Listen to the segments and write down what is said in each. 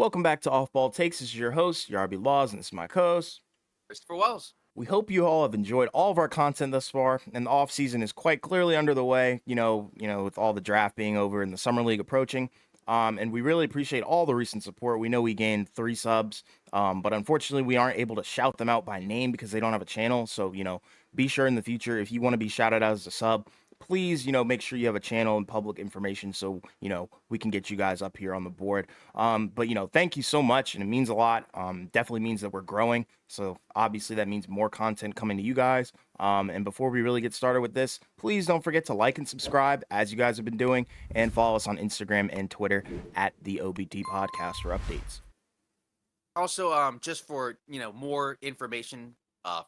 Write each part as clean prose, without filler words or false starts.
Welcome back to Off Ball Takes. This is your host, Yarby Laws, and this is my co-host. Christopher Wells. We hope you all have enjoyed all of our content thus far, and the off season is quite clearly under the way. With all the draft being over and the summer league approaching. And we really appreciate all the recent support. We know we gained 3 subs, but unfortunately we aren't able to shout them out by name because they don't have a channel. So be sure in the future if you want to be shouted out as a sub, please make sure you have a channel and public information so we can get you guys up here on the board. But thank you so much, and it means a lot. Definitely means that we're growing. So obviously that means more content coming to you guys. And before we really get started with this, please don't forget to like and subscribe as you guys have been doing, and follow us on Instagram and Twitter at the OBT Podcast for updates. Also, just for more information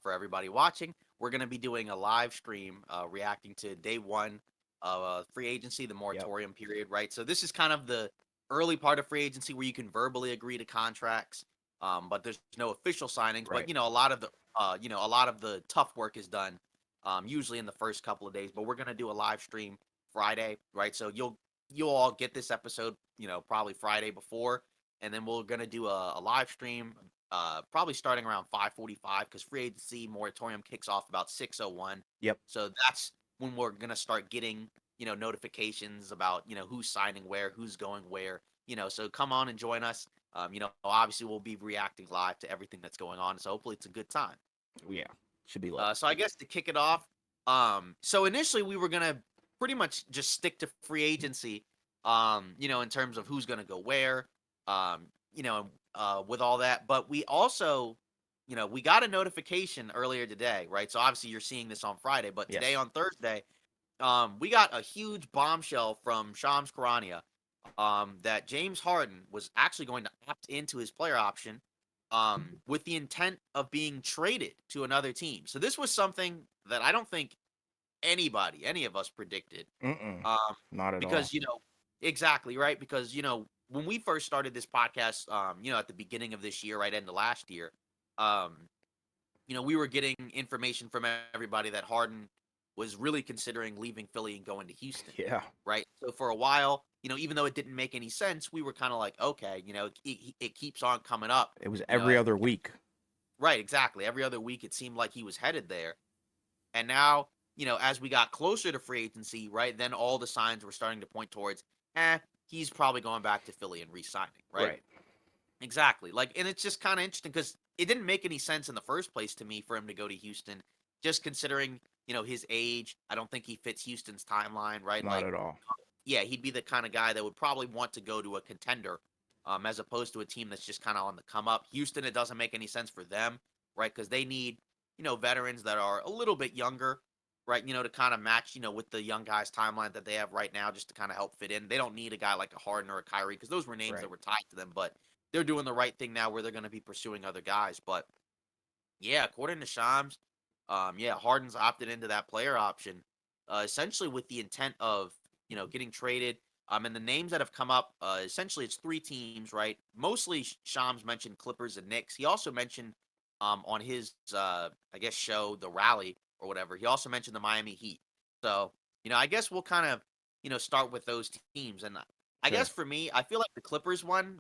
for everybody watching, we're going to be doing a live stream reacting to day one of free agency, the Yep. moratorium period, right? So this is kind of the early part of free agency where you can verbally agree to contracts, but there's no official signings. But Right. a lot of the tough work is done usually in the first couple of days. But we're going to do a live stream Friday, right? So you'll all get this episode, probably Friday before, and then we're gonna do a live stream, probably starting around 5:45 because free agency moratorium kicks off about 6:01. Yep. So that's when we're gonna start getting notifications about who's signing where, who's going where. So come on and join us. Obviously we'll be reacting live to everything that's going on. So hopefully it's a good time. Yeah. Should be lit. So I guess to kick it off, so initially we were gonna pretty much just stick to free agency, in terms of who's gonna go where, um, with all that. But we also, we got a notification earlier today, right? So obviously you're seeing this on Friday, but today Yes. on Thursday, we got a huge bombshell from Shams Charania, that James Harden was actually going to opt into his player option, with the intent of being traded to another team. So this was something that I don't think any of us predicted. Mm-mm. Um, Not at all. because exactly right. Because when we first started this podcast, at the beginning of this year, right, end of last year, um, we were getting information from everybody that Harden was really considering leaving Philly and going to Houston, Yeah. right? So for a while, even though it didn't make any sense, we were kind of like, okay, it keeps on coming up, It was you know, every as, other week. right, exactly. Every other week, it seemed like he was headed there. And now, as we got closer to free agency, right, then all the signs were starting to point towards, he's probably going back to Philly and re-signing, right? Right. Exactly. Like, and it's just kind of interesting because it didn't make any sense in the first place to me for him to go to Houston, just considering, his age. I don't think he fits Houston's timeline, right? Not Like, at all. yeah, he'd be the kind of guy that would probably want to go to a contender, as opposed to a team that's just kind of on the come up. Houston, it doesn't make any sense for them, right? Because they need, veterans that are a little bit younger, right? To kind of match, with the young guys' timeline that they have right now, just to kind of help fit in. They don't need a guy like a Harden or a Kyrie because those were names that Right. were tied to them, but they're doing the right thing now where they're going to be pursuing other guys. But yeah, according to Shams, yeah, Harden's opted into that player option, essentially with the intent of getting traded. And the names that have come up, essentially it's 3 teams, right? Mostly Shams mentioned Clippers and Knicks. He also mentioned on his I guess show the Rally or whatever. He also mentioned the Miami Heat. So I guess we'll kind of start with those teams. And I guess Sure. for me, I feel like the Clippers one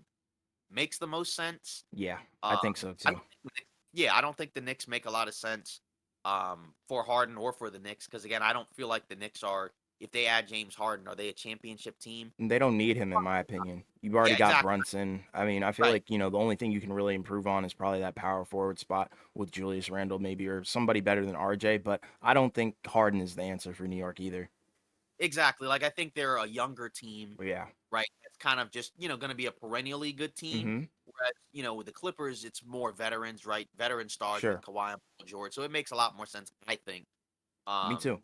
makes the most sense. Yeah. I Um, think so I too. don't think the Knicks yeah, I don't think the Knicks make a lot of sense, for Harden or for the Knicks. Because again, I don't feel like the Knicks are if they add James Harden, are they a championship team? They don't need him, in my opinion. You've already Yeah, got exactly. Brunson. I mean, I feel Right. like, the only thing you can really improve on is probably that power forward spot with Julius Randle, maybe, or somebody better than RJ. But I don't think Harden is the answer for New York either. Exactly. Like, I think they're a younger team, But yeah. right? It's kind of just, gonna be a perennially good team, Mm-hmm. whereas, with the Clippers, it's more veterans, right? Veteran stars with Sure. Kawhi and Paul George, so it makes a lot more sense, I think, Me too.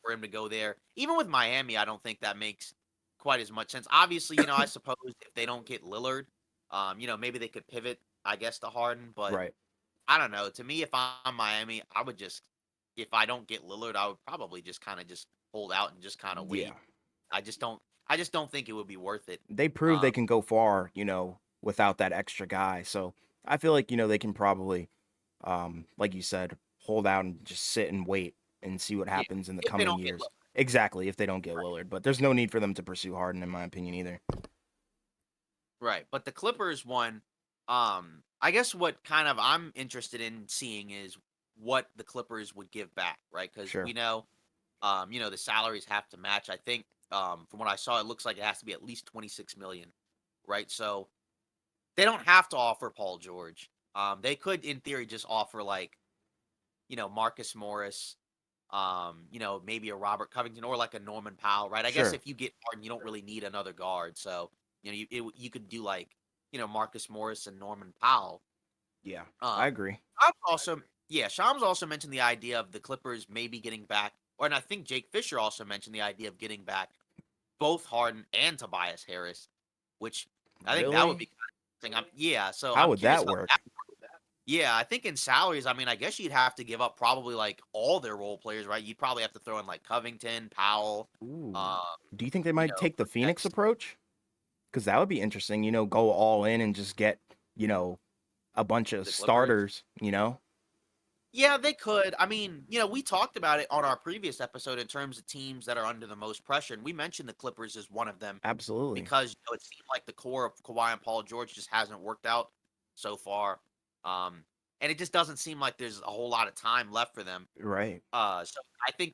for him to go there. Even with Miami, I don't think that makes quite as much sense. Obviously, I suppose if they don't get Lillard, maybe they could pivot, I guess, to Harden, but Right. I don't know. To me, if I'm Miami, I would just if I don't get Lillard, I would probably just kind of just hold out and just kind of Yeah. wait. I just don't think it would be worth it. They prove Um, they can go far, without that extra guy. So I feel like, they can probably, like you said, hold out and just sit and wait and see what yeah, happens in the if they coming don't get years. Lillard. Exactly, if they don't get Right. Lillard. But there's no need for them to pursue Harden, in my opinion, either. Right. But the Clippers one, I guess what kind of I'm interested in seeing is what the Clippers would give back, right? Because we Sure. know, the salaries have to match. I think, from what I saw, it looks like it has to be at least 26 million, right? So they don't have to offer Paul George. They could, in theory, just offer like, Marcus Morris, maybe a Robert Covington or like a Norman Powell, right? I guess Sure. if you get Harden, you don't really need another guard. So, you could do like, Marcus Morris and Norman Powell. Yeah, I Um, agree. Shams also mentioned the idea of the Clippers maybe getting back, and I think Jake Fisher also mentioned the idea of getting back both Harden and Tobias Harris, which I think that would Really? be kind of interesting. Yeah, so How I'm would curious that how that. work? Yeah, I think in salaries, I mean, I guess you'd have to give up probably like all their role players, right? You'd probably have to throw in like Covington, Powell, Ooh. um, Do you think they might take the Phoenix next approach? Because that would be interesting, go all in and just get, a bunch of the Clippers. starters. Yeah, they could. I mean, we talked about it on our previous episode in terms of teams that are under the most pressure, and we mentioned the Clippers as one of them Absolutely. because it seemed like the core of Kawhi and Paul George just hasn't worked out so far, um, and it just doesn't seem like there's a whole lot of time left for them. Right. So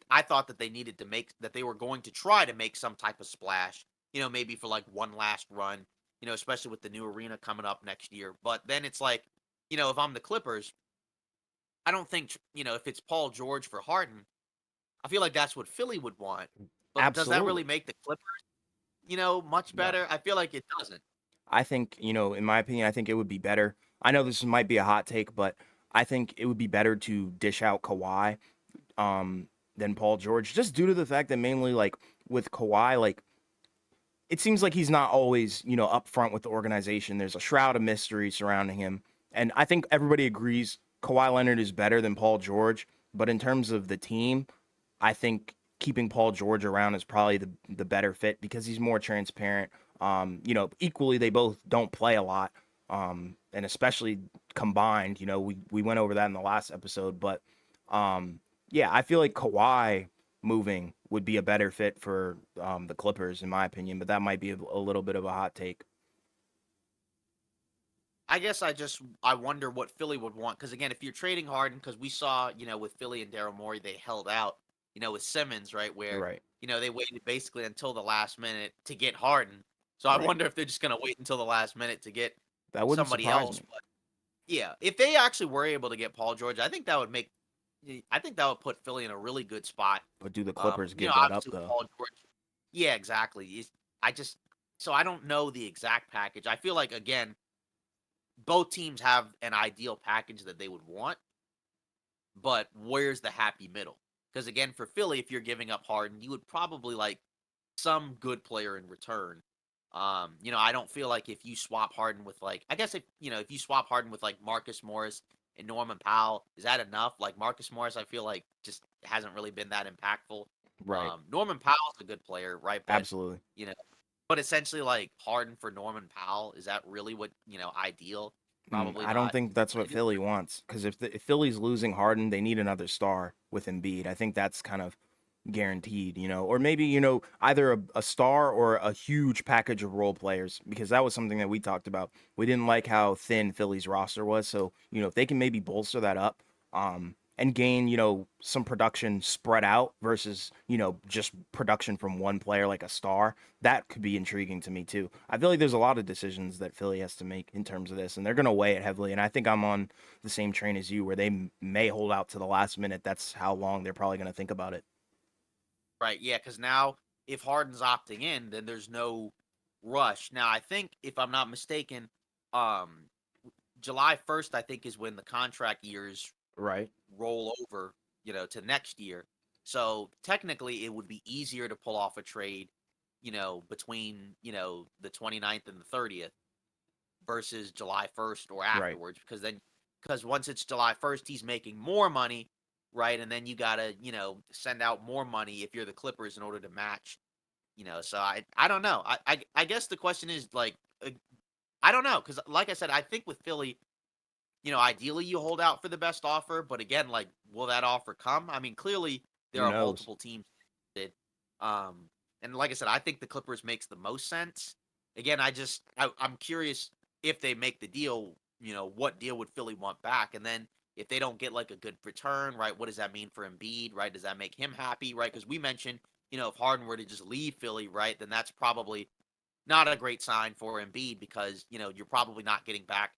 I thought that they needed to make that they were going to try to make some type of splash, maybe for like one last run, especially with the new arena coming up next year. But then it's like, if I'm the Clippers, I don't think, if it's Paul George for Harden, I feel like that's what Philly would want. But does that really Absolutely. make the Clippers, much No. better? I feel like it doesn't. I think, in my opinion, I think it would be better. I know this might be a hot take, but I think it would be better to dish out Kawhi than Paul George, just due to the fact that mainly like with Kawhi, like it seems like he's not always, up front with the organization. There's a shroud of mystery surrounding him. And I think everybody agrees Kawhi Leonard is better than Paul George. But in terms of the team, I think keeping Paul George around is probably the better fit because he's more transparent. Equally they both don't play a lot. And especially combined, we went over that in the last episode. But yeah, I feel like Kawhi moving would be a better fit for the Clippers, in my opinion. But that might be a little bit of a hot take. I guess I wonder what Philly would want because again, if you're trading Harden, because we saw with Philly and Daryl Morey they held out with Simmons right where Right. they waited basically until the last minute to get Harden. So I Right. wonder if they're just gonna wait until the last minute to get That wouldn't somebody surprise else. me. But yeah, if they actually were able to get Paul George, I think that would put Philly in a really good spot. But do the Clippers give that up Obviously with though? Paul George. Yeah, exactly. I just so I don't know the exact package. I feel like again both teams have an ideal package that they would want, but where's the happy middle? Because again, for Philly, if you're giving up Harden, you would probably like some good player in return. I don't feel like if you swap Harden with like, I guess if you swap Harden with like Marcus Morris and Norman Powell, is that enough? Like Marcus Morris, I feel like just hasn't really been that impactful. Right. Norman Powell's a good player, right? But Absolutely. you know, but essentially like Harden for Norman Powell, is that really what ideal? Probably I don't not. think that's what Philly wants because if Philly's losing Harden, they need another star with Embiid. I think that's kind of guaranteed. Or maybe either a star or a huge package of role players because that was something that we talked about. We didn't like how thin Philly's roster was, so if they can maybe bolster that up, and gain some production spread out versus just production from one player like a star, that could be intriguing to me too. I feel like there's a lot of decisions that Philly has to make in terms of this, and they're going to weigh it heavily. And I think I'm on the same train as you, where they may hold out to the last minute. That's how long they're probably going to think about it. Right, yeah, because now if Harden's opting in, then there's no rush. Now, I think if I'm not mistaken, um, July 1st, I think, is when the contract years Right. roll over, to next year. So technically, it would be easier to pull off a trade, between, the 29th and the 30th versus July 1st or Right. afterwards, because once it's July 1st, he's making more money, right? And then you gotta, send out more money if you're the Clippers in order to match, So I don't know. I guess the question is like I don't know because like I said, I think with Philly, ideally you hold out for the best offer, but again, like will that offer come? I mean, clearly there Who are knows? multiple teams that, and like I said, I think the Clippers makes the most sense. again, I'm curious if they make the deal, what deal would Philly want back? And then if they don't get like a good return, right, what does that mean for Embiid, right? Does that make him happy, right? Because we mentioned, if Harden were to just leave Philly, right, then that's probably not a great sign for Embiid because, you're probably not getting back,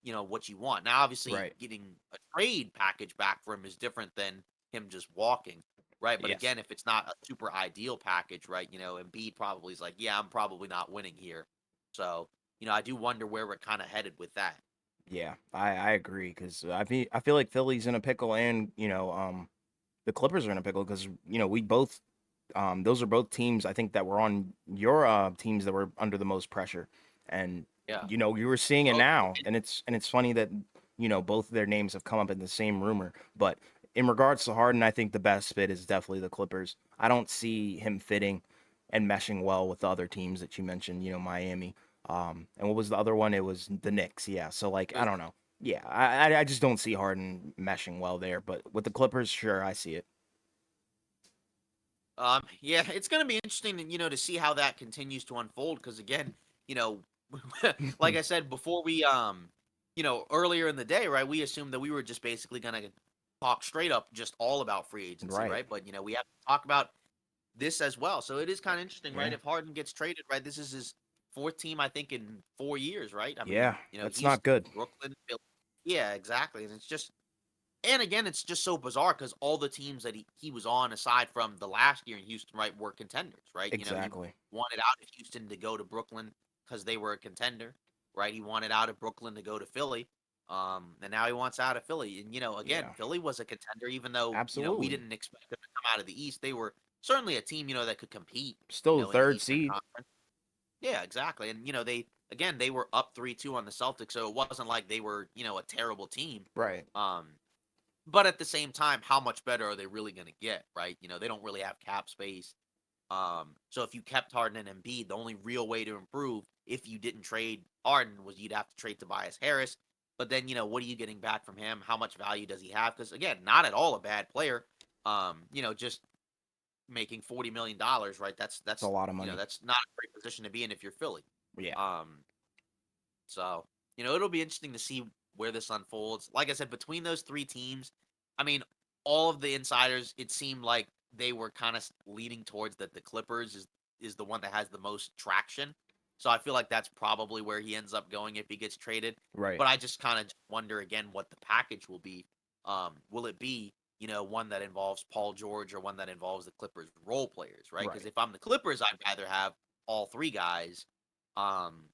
what you want. Now, obviously, Right. getting a trade package back for him is different than him just walking, right? But Yes. again, if it's not a super ideal package, right, Embiid probably is like, yeah, I'm probably not winning here. So, I do wonder where we're kind of headed with that. Yeah, I agree because I feel like Philly's in a pickle, and the Clippers are in a pickle because we both those are both teams I think that were on your teams that were under the most pressure, and Yeah. you were seeing it Both now, and it's funny that both of their names have come up in the same rumor. But in regards to Harden, I think the best fit is definitely the Clippers. I don't see him fitting and meshing well with the other teams that you mentioned, Miami. And what was the other one? It was the Knicks. Yeah. So like I don't know. Yeah, I just don't see Harden meshing well there. But with the Clippers, sure, I see it. Yeah, it's gonna be interesting, to see how that continues to unfold. Because again, you know, like I said before, earlier in the day, right? We assumed that we were just basically gonna talk straight up, just all about free agency, Right. right? But we have to talk about this as well. So it is kind of interesting, right? Yeah. If Harden gets traded, right? This is his fourth team, I think, in 4 years, right? I mean, Yeah. That's not Houston, good. Brooklyn, yeah, exactly. And again, it's just so bizarre because all the teams that he was on, aside from the last year in Houston, right, were contenders, right? He Exactly. wanted out of Houston to go to Brooklyn because they were a contender, right? He wanted out of Brooklyn to go to Philly, and now he wants out of Philly. And again, Yeah. Philly was a contender, even though we Absolutely. didn't expect them to come out of the East. They were certainly a team, that could compete, Still the in the third Eastern seed. Conference. Yeah, exactly. And they were up 3-2 on the Celtics, so it wasn't like they were a terrible team. Right. Um, but at the same time, how much better are they really going to get, right? They don't really have cap space. So if you kept Harden and Embiid, the only real way to improve if you didn't trade Harden was you'd have to trade Tobias Harris. But then, what are you getting back from him? How much value does he have? Because again, not at all a bad player. Just making $40 million, right? That's It's a that's lot of money. that's not a great position to be in if you're Philly. Yeah. Um, so, it'll be interesting to see where this unfolds. Like I said, between those three teams, I mean, all of the insiders, it seemed like they were kind of leaning towards that the Clippers is the one that has the most traction. So I feel like that's probably where he ends up going if he gets traded. Right. But I just kind of wonder again what the package will be. Will it be, one that involves Paul George or one that involves the Clippers role players, right? Because Right. if I'm the Clippers, I'd rather have all three guys. Um,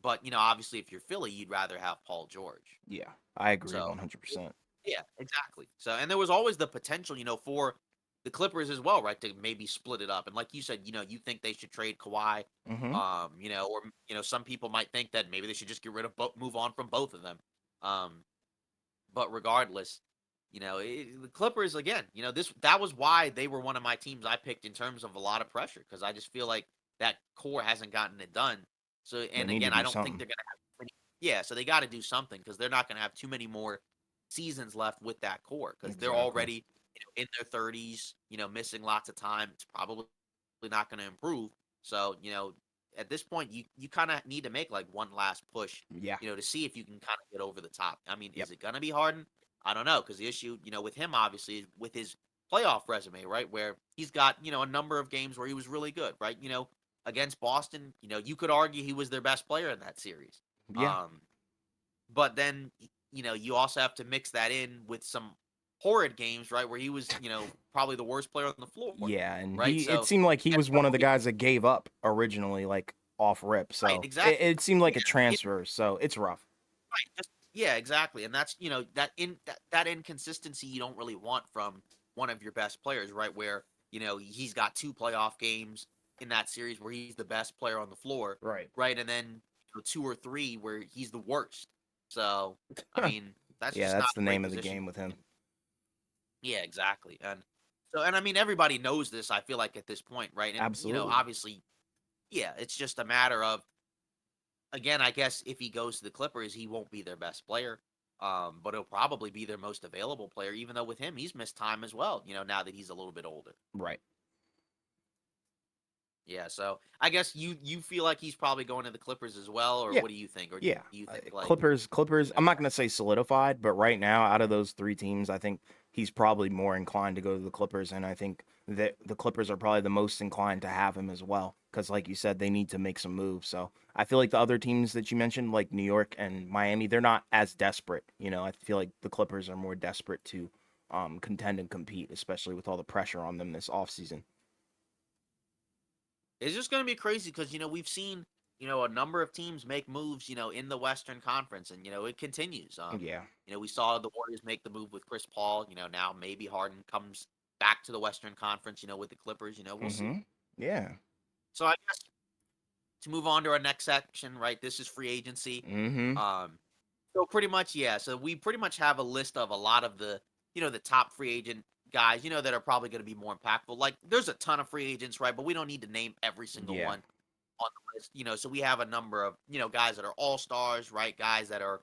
but, obviously, if you're Philly, you'd rather have Paul George. Yeah. I agree So, 100%. yeah, exactly. So, and there was always the potential, for the Clippers as well, right, to maybe split it up. And like you said, you think they should trade Kawhi, Mhm. or some people might think that maybe they should just get rid of move on from both of them. Um, but regardless, the Clippers again, that was why they were one of my teams I picked in terms of a lot of pressure because I just feel like that core hasn't gotten it done. So, They and need to again, I do don't think something. they're gonna have many. Yeah, so they got to do something because they're not gonna have too many more seasons left with that core because they're Exactly. already in their 30s, missing lots of time. It's probably not going to improve. So, at this point, you kind of need to make like one last push, Yeah. to see if you can kind of get over the top. I mean, Yep. is it going to be Harden? I don't know because the issue, with him obviously is with his playoff resume, right, where he's got a number of games where he was really good, right? Against Boston, you could argue he was their best player in that series. Yeah. Um, but then you also have to mix that in with some horrid games, right, where he was probably the worst player on the floor, Yeah, and right? it So seemed like he and was one of the guys that gave up originally, like off rip. right, So exactly. it seemed like a Yeah, transfer. So it's rough. right. Yeah, exactly. And that's that inconsistency you don't really want from one of your best players, right? Where he's got two playoff games in that series where he's the best player on the floor, Right. right? And then two or three where he's the worst. So I mean, that's Yeah, just not that's the a great name of the position to game with be him. in. Yeah, exactly. And I mean everybody knows this, I feel like at this point, right? And Absolutely. obviously, yeah, it's just a matter of again, I guess if he goes to the Clippers, he won't be their best player. But he'll probably be their most available player, even though with him he's missed time as well, now that he's a little bit older. Right. Yeah, so I guess you feel like he's probably going to the Clippers as well, or Yeah. what do you think? Or Yeah, do you think like, Clippers. you I'm know, not gonna say solidified, but right now, out of those three teams, I think he's probably more inclined to go to the Clippers, and I think that the Clippers are probably the most inclined to have him as well, because like you said, they need to make some moves. So I feel like the other teams that you mentioned, like New York and Miami, they're not as desperate. I feel like the Clippers are more desperate to contend and compete, especially with all the pressure on them this offseason. it's just going to be crazy because we've seen a number of teams make moves in the Western Conference, and it continues. Yeah. We saw the Warriors make the move with Chris Paul. Now maybe Harden comes back to the Western Conference. With the Clippers. We'll see. Mm-hmm. Yeah. So I guess to move on to our next section, right? This is free agency. Mm-hmm. Um, so pretty much, yeah. So we pretty much have a list of a lot of the top free agent guys, that are probably going to be more impactful. Like, there's a ton of free agents, right? But we don't need to name every single Yeah. one on the list. So we have a number of guys that are all stars, right? Guys that are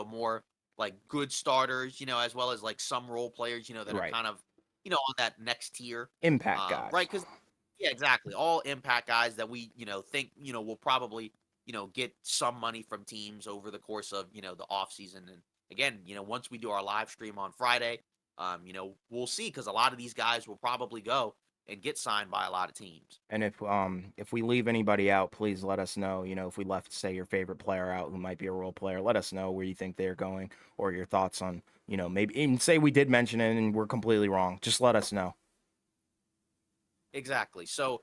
more like good starters, as well as like some role players, that are Right. kind of on that next tier, Impact guys. right? Because yeah, exactly. All impact guys that we, think, will probably, get some money from teams over the course of, the off season. And again, once we do our live stream on Friday, we'll see because a lot of these guys will probably go and get signed by a lot of teams. And if we leave anybody out, please let us know. If we left, say, your favorite player out who might be a role player, let us know where you think they're going or your thoughts on, maybe even say we did mention it and we're completely wrong. Just let us know. Exactly. So,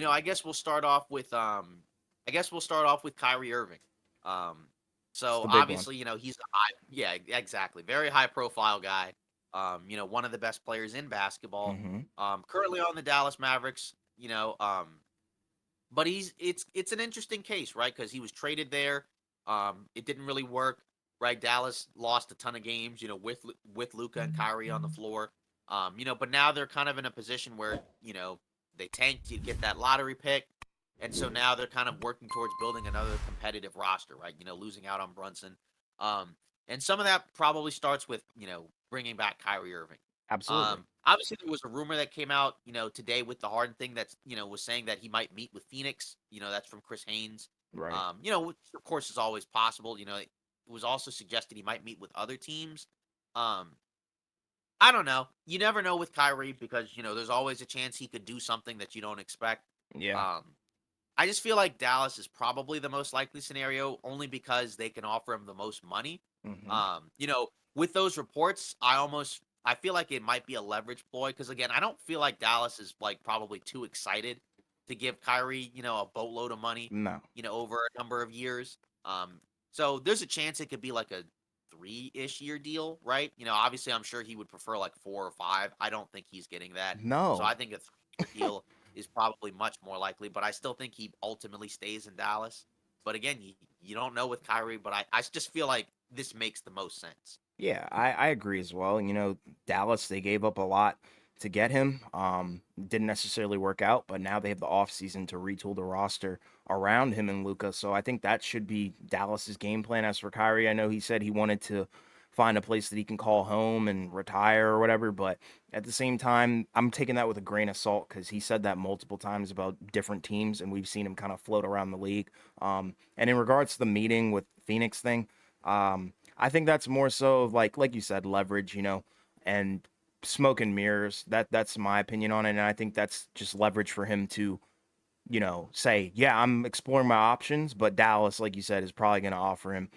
I guess we'll start off with Kyrie Irving. Um, It's so the big one. obviously, he's a high, yeah, exactly. Very high profile guy. One of the best players in basketball. Mm-hmm. Currently on the Dallas Mavericks, but it's an interesting case, right? Because he was traded there. It didn't really work, right? Dallas lost a ton of games, with Luca and Kyrie on the floor. But now they're kind of in a position where they tanked to get that lottery pick, and so now they're kind of working towards building another competitive roster, right? Losing out on Brunson, um, and some of that probably starts with bringing back Kyrie Irving. Absolutely. Obviously, there was a rumor that came out, today with the Harden thing that's, was saying that he might meet with Phoenix. That's from Chris Haynes. Right. Which of course is always possible. It was also suggested he might meet with other teams. Um, I don't know. You never know with Kyrie because, there's always a chance he could do something that you don't expect. Yeah. Um, I just feel like Dallas is probably the most likely scenario only because they can offer him the most money. Mm-hmm. With those reports, I feel like it might be a leverage ploy because again, I don't feel like Dallas is like probably too excited to give Kyrie, a boatload of money, No. over a number of years. So there's a chance it could be like a 3-ish year deal, right? Obviously I'm sure he would prefer like 4 or 5. I don't think he's getting that. So No. I think a 3-year deal is probably much more likely, but I still think he ultimately stays in Dallas. But again, you don't know with Kyrie, but I just feel like this makes the most sense. Yeah, I agree as well. Dallas, they gave up a lot to get him. Didn't necessarily work out, but now they have the offseason to retool the roster around him and Luca. So I think that should be Dallas's game plan. As for Kyrie, I know he said he wanted to find a place that he can call home and retire or whatever, but at the same time, I'm taking that with a grain of salt because he said that multiple times about different teams, and we've seen him kind of float around the league. And in regards to the meeting with Phoenix thing, I think that's more so of like you said, leverage, and smoke and mirrors. That's my opinion on it, and I think that's just leverage for him to, say, yeah, I'm exploring my options, but Dallas, like you said, is probably going to offer him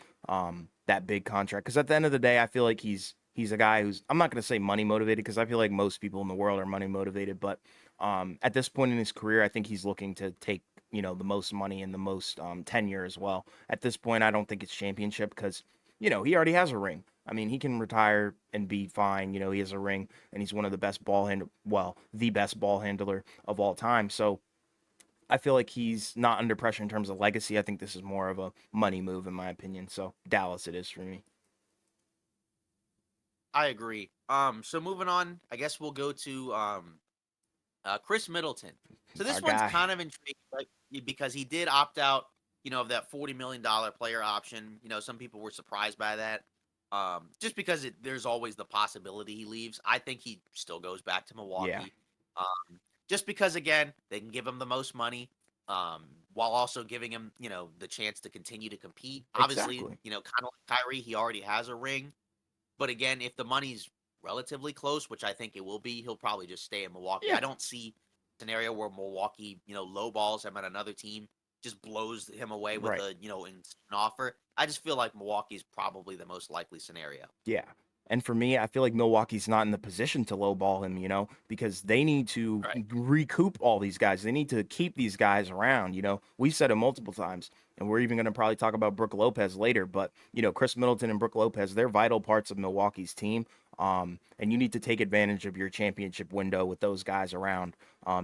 that big contract because at the end of the day, I feel like he's a guy who's I'm not going to say money motivated because I feel like most people in the world are money motivated, but at this point in his career, I think he's looking to take the most money and the most tenure as well. At this point, I don't think it's championship because he already has a ring. I mean, he can retire and be fine. He has a ring and he's one of the best the best ball handler of all time. So I feel like he's not under pressure in terms of legacy. I think this is more of a money move, in my opinion. So Dallas, it is for me. I agree. So moving on, I guess we'll go to Chris Middleton. So Our this one's guy. kind of intriguing, right? Because he did opt out, of that $40 million player option. Some people were surprised by that. Just because there's always the possibility he leaves. I think he still goes back to Yeah. Milwaukee. Just because again, they can give him the most money. um, while also giving him, the chance to continue to compete. Obviously, Exactly. kind of like Kyrie, he already has a ring. But again, if the money's relatively close, which I think it will be, he'll probably just stay in Milwaukee. I Yeah. don't see a scenario where Milwaukee, lowballs him at another team, just blows him away with Right. a, insane offer. I just feel like Milwaukee's probably the most likely scenario. Yeah. And for me, I feel like Milwaukee's not in the position to lowball him, because they need to Right. recoup all these guys. They need to keep these guys around. We've said it multiple times, and we're even going to probably talk about Brook Lopez later. But Chris Middleton and Brook Lopez, they're vital parts of Milwaukee's team. And you need to take advantage of your championship window with those guys around,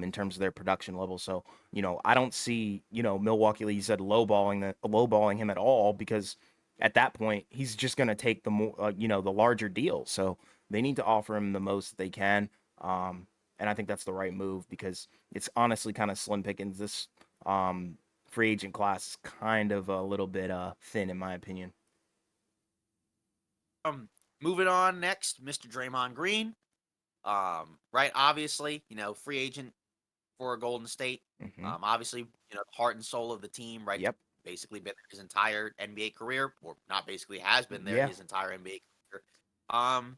in terms of their production level. So I don't see Milwaukee, like you said, lowballing him at all because at that point, he's just going to take the larger deal. So they need to offer him the most they can. Um, and I think that's the right move because it's honestly kind of slim pickings. This free agent class is kind of a little bit thin, in my opinion. Um, Moving on next, Mr. Draymond Green. Right, obviously, free agent for Golden State. Hmm. Obviously, the heart and soul of the team, right? Yep. Basically been there his entire NBA career, or not basically has been there Yeah, his entire NBA career. Um,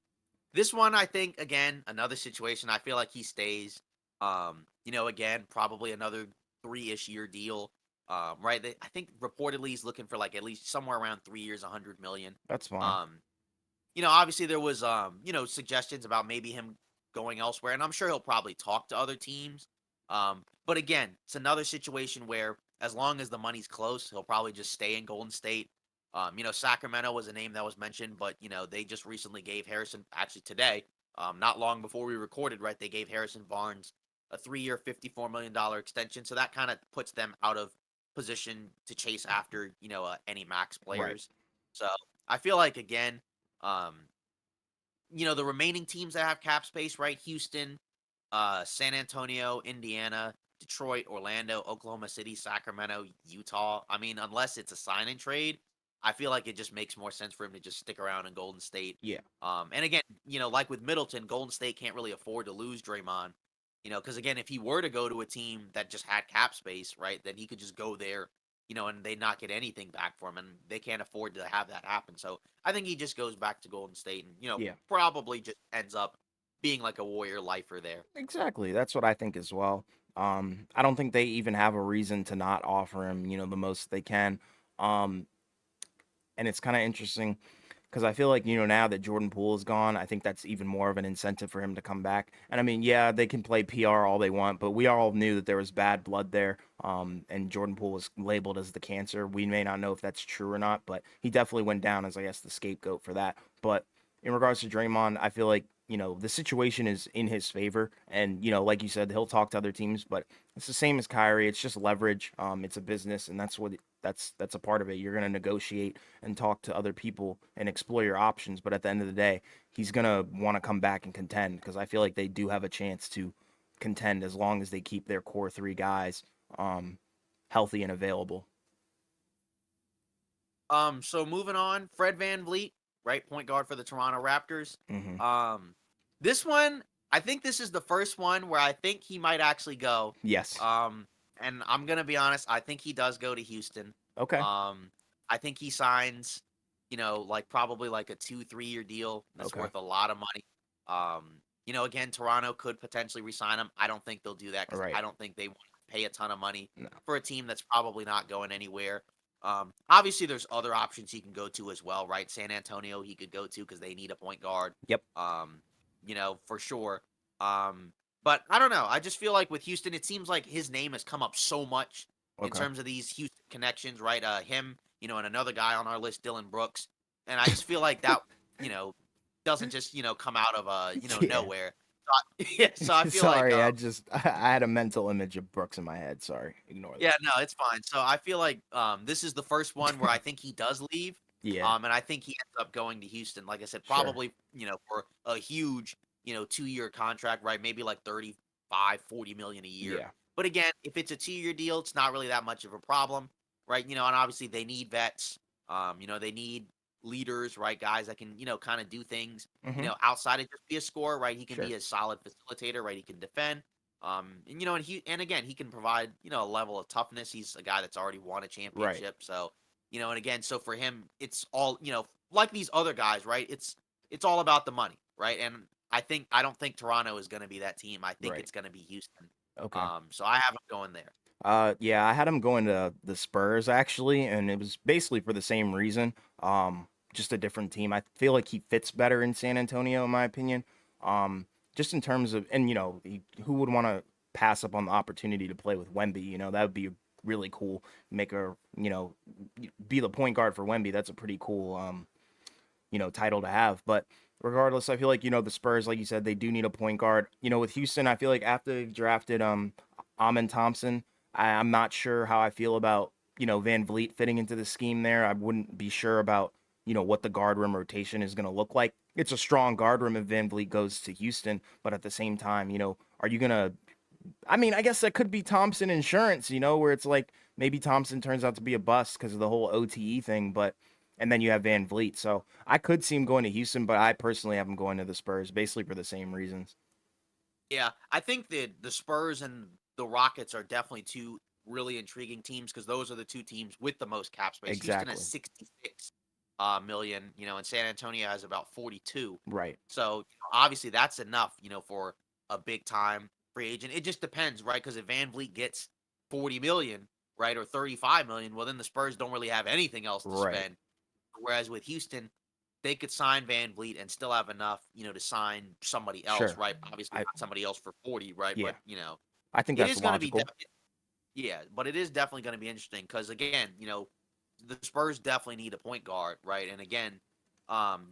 this one, I think, again, another situation. I feel like he stays. Again, probably another 3-ish year deal. Right. I think reportedly he's looking for like at least somewhere around 3 years, 100 million. that's fine. Um, Obviously there was suggestions about maybe him going elsewhere, and I'm sure he'll probably talk to other teams. But again, it's another situation where as long as the money's close, he'll probably just stay in Golden State. Sacramento was a name that was mentioned, but they just recently gave Harrison actually today, not long before we recorded, right? They gave Harrison Barnes a 3-year, $54 million extension. So that kind of puts them out of position to chase after, any max Right. players. So I feel like again, um, the remaining teams that have cap space, right? Houston, San Antonio, Indiana, Detroit, Orlando, Oklahoma City, Sacramento, Utah. I mean, unless it's a sign and trade, I feel like it just makes more sense for him to just stick around in Golden State. Yeah. And again, like with Middleton, Golden State can't really afford to lose Draymond. Because again, if he were to go to a team that just had cap space, right, then he could just go there, and they not get anything back for him, and they can't afford to have that happen. So I think he just goes back to Golden State and Yeah. probably just ends up being like a Warrior lifer there. Exactly. That's what I think as well. I don't think they even have a reason to not offer him the most they can. Um, and it's kind of interesting because I feel like now that Jordan Poole is gone, I think that's even more of an incentive for him to come back. And I mean, yeah, they can play PR all they want, but we all knew that there was bad blood there. And Jordan Poole was labeled as the cancer. We may not know if that's true or not, but he definitely went down as, I guess, the scapegoat for that. But in regards to Draymond, I feel like the situation is in his favor. And like you said, he'll talk to other teams, but it's the same as Kyrie. It's just leverage. It's a business, and that's a part of it. You're going to negotiate and talk to other people and explore your options. But at the end of the day, he's going to want to come back and contend because I feel like they do have a chance to contend as long as they keep their core three guys um, healthy and available. So moving on, Fred Van Vliet, right, point guard for the Toronto Raptors. Hmm. Um, this one, I think this is the first one where I think he might actually go. Yes. Um, and I'm gonna be honest, I think he does go to Houston. Okay. Um, I think he signs, like probably like a 2, 3 year deal that's Okay. worth a lot of money. Again, Toronto could potentially resign him. I don't think they'll do that All because right. I don't think they want to pay a ton of money No. for a team that's probably not going anywhere. Obviously, there's other options he can go to as well, right? San Antonio, he could go to because they need a point guard. Yep. Um, for sure. Um, but I don't know. I just feel like with Houston, it seems like his name has come up so much in Okay. terms of these Houston connections, right? Him, and another guy on our list, Dylan Brooks, and I just feel like that, you know, doesn't just come out of Yeah. nowhere. So yeah, so I feel like Sorry, I had a mental image of Brooks in my head. Sorry, ignore yeah, that. no, it's fine. So I feel like this is the first one where I think he does leave. Yeah. And I think he ends up going to Houston. Like I said, Sure. probably, for a huge, 2-year contract, right? Maybe like 35, 40 million a year. Yeah. But again, if it's a 2-year deal, it's not really that much of a problem, right? And obviously they need vets. They need leaders, right? Guys that can, kind of do things, Hmm. outside of just be a scorer, right? He can Sure. be a solid facilitator, right? He can defend. And again, he can provide, a level of toughness. He's a guy that's already won a Right. championship. So, and again, so for him, it's all, like these other guys, right? It's all about the money, right? And I don't think Toronto is going to be that team. I think Right. it's going to be Houston. Okay. So I have him going there. Yeah, I had him going to the Spurs actually, and it was basically for the same reason. Just a different team. I feel like he fits better in San Antonio, in my opinion. Just in terms of, and who would want to pass up on the opportunity to play with Wemby? That would be really cool. Make a, be the point guard for Wemby. That's a pretty cool, title to have. But regardless, I feel like, the Spurs, like you said, they do need a point guard. With Houston, I feel like after they drafted Amin Thompson, I'm not sure how I feel about, Van Vliet fitting into the scheme there. I wouldn't be sure about, what the guard room rotation is going to look like. It's a strong guard room if Van Vliet goes to Houston, but at the same time, are you going to I mean, I guess that could be Thompson insurance, where it's like maybe Thompson turns out to be a bust because of the whole OTE thing, but and then you have Van Vliet. So I could see him going to Houston, but I personally have him going to the Spurs, basically for the same reasons. Yeah, I think that the Spurs and the Rockets are definitely two really intriguing teams because those are the two teams with the most cap space. Houston has Exactly. 66 million, and San Antonio has about 42. Right. So obviously that's enough, for a big time free agent. It just depends, right? Because if Van Vliet gets 40 million, right, or 35 million, well then the Spurs don't really have anything else to Right. spend. Whereas with Houston, they could sign Van Vliet and still have enough, to sign somebody else, Sure. right? Obviously I not somebody else for 40, right? Yeah. But, I think it that's is going to be, logical. yeah, but it is definitely going to be interesting because, again, the Spurs definitely need a point guard, right? And again,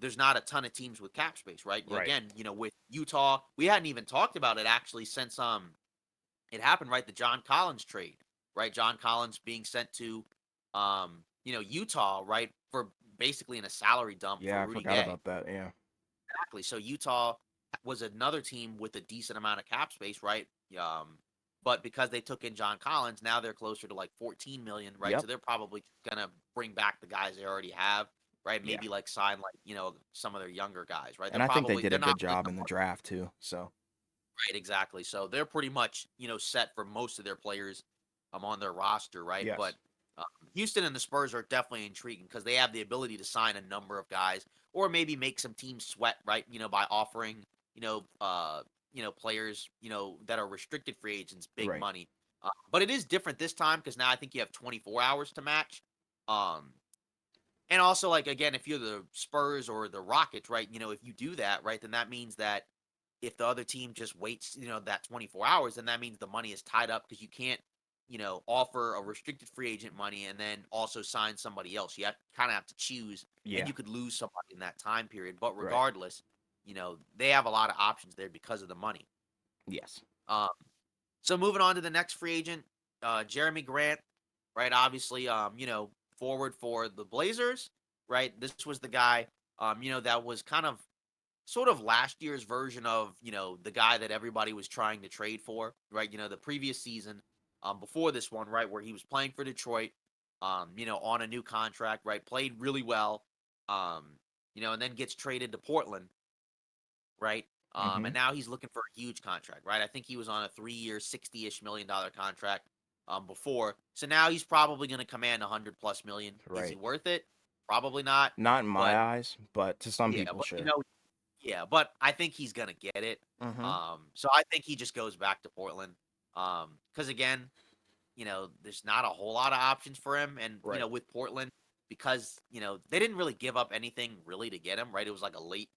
there's not a ton of teams with cap space, right? Right. Again, with Utah, we hadn't even talked about it actually since it happened, right? The John Collins trade, right? John Collins being sent to Utah, right? For basically in a salary dump for Yeah, I Rudy forgot Gay. about that. Yeah. Exactly. So Utah was another team with a decent amount of cap space, right? But because they took in John Collins, now they're closer to like 14 million, right? Yep. So they're probably gonna bring back the guys they already have, right? Yeah. Maybe like sign like, some of their younger guys, right? And I think they did They're a not good really job in the draft too. So, right, exactly. So they're pretty much, set for most of their players on their roster, right? But yes. um, Houston and the Spurs are definitely intriguing because they have the ability to sign a number of guys or maybe make some teams sweat, right? By offering, players, that are restricted free agents big Right. money. But it is different this time because now I think you have 24 hours to match. Um, and also, like again, if you're the Spurs or the Rockets, right? If you do that, right, then that means that if the other team just waits, that 24 hours, then that means the money is tied up because you can't, offer a restricted free agent money and then also sign somebody else. You kind of have to choose, and Yeah. you could lose somebody in that time period. But Right. regardless, they have a lot of options there because of the money. Yes. Um, so moving on to the next free agent, Jeremy Grant, right? Obviously, forward for the Blazers, right? This was the guy, that was kind of sort of last year's version of, the guy that everybody was trying to trade for, right? The previous season, before this one, right, where he was playing for Detroit, on a new contract, right? Played really well, and then gets traded to Portland, right? Mm-hmm. And now he's looking for a huge contract, right? I think he was on a 3 year, $60-ish million contract before. So now he's probably going to command 100 plus million. Is he Right. worth it? Probably not. Not in my But eyes, but to some yeah, people, but sure. yeah, but I think he's gonna get it. Mm-hmm. So I think he just goes back to Portland. Because again, there's not a whole lot of options for him, and Right. with Portland, because they didn't really give up anything really to get him. Right, it was like a late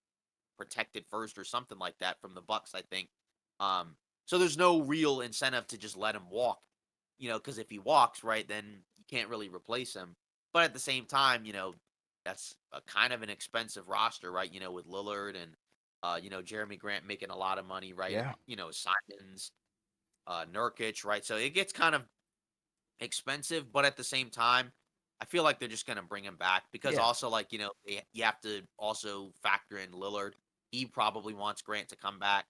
protected first or something like that from the Bucks, I think. So there's no real incentive to just let him walk. Because if he walks, right, then you can't really replace him. But at the same time, that's a kind of an expensive roster, right? With Lillard and Jeremy Grant making a lot of money, right? Yeah. Simons, Nurkic, right? So it gets kind of expensive, but at the same time, I feel like they're just gonna bring him back because Yeah. also like you have to also factor in Lillard. He probably wants Grant to come back.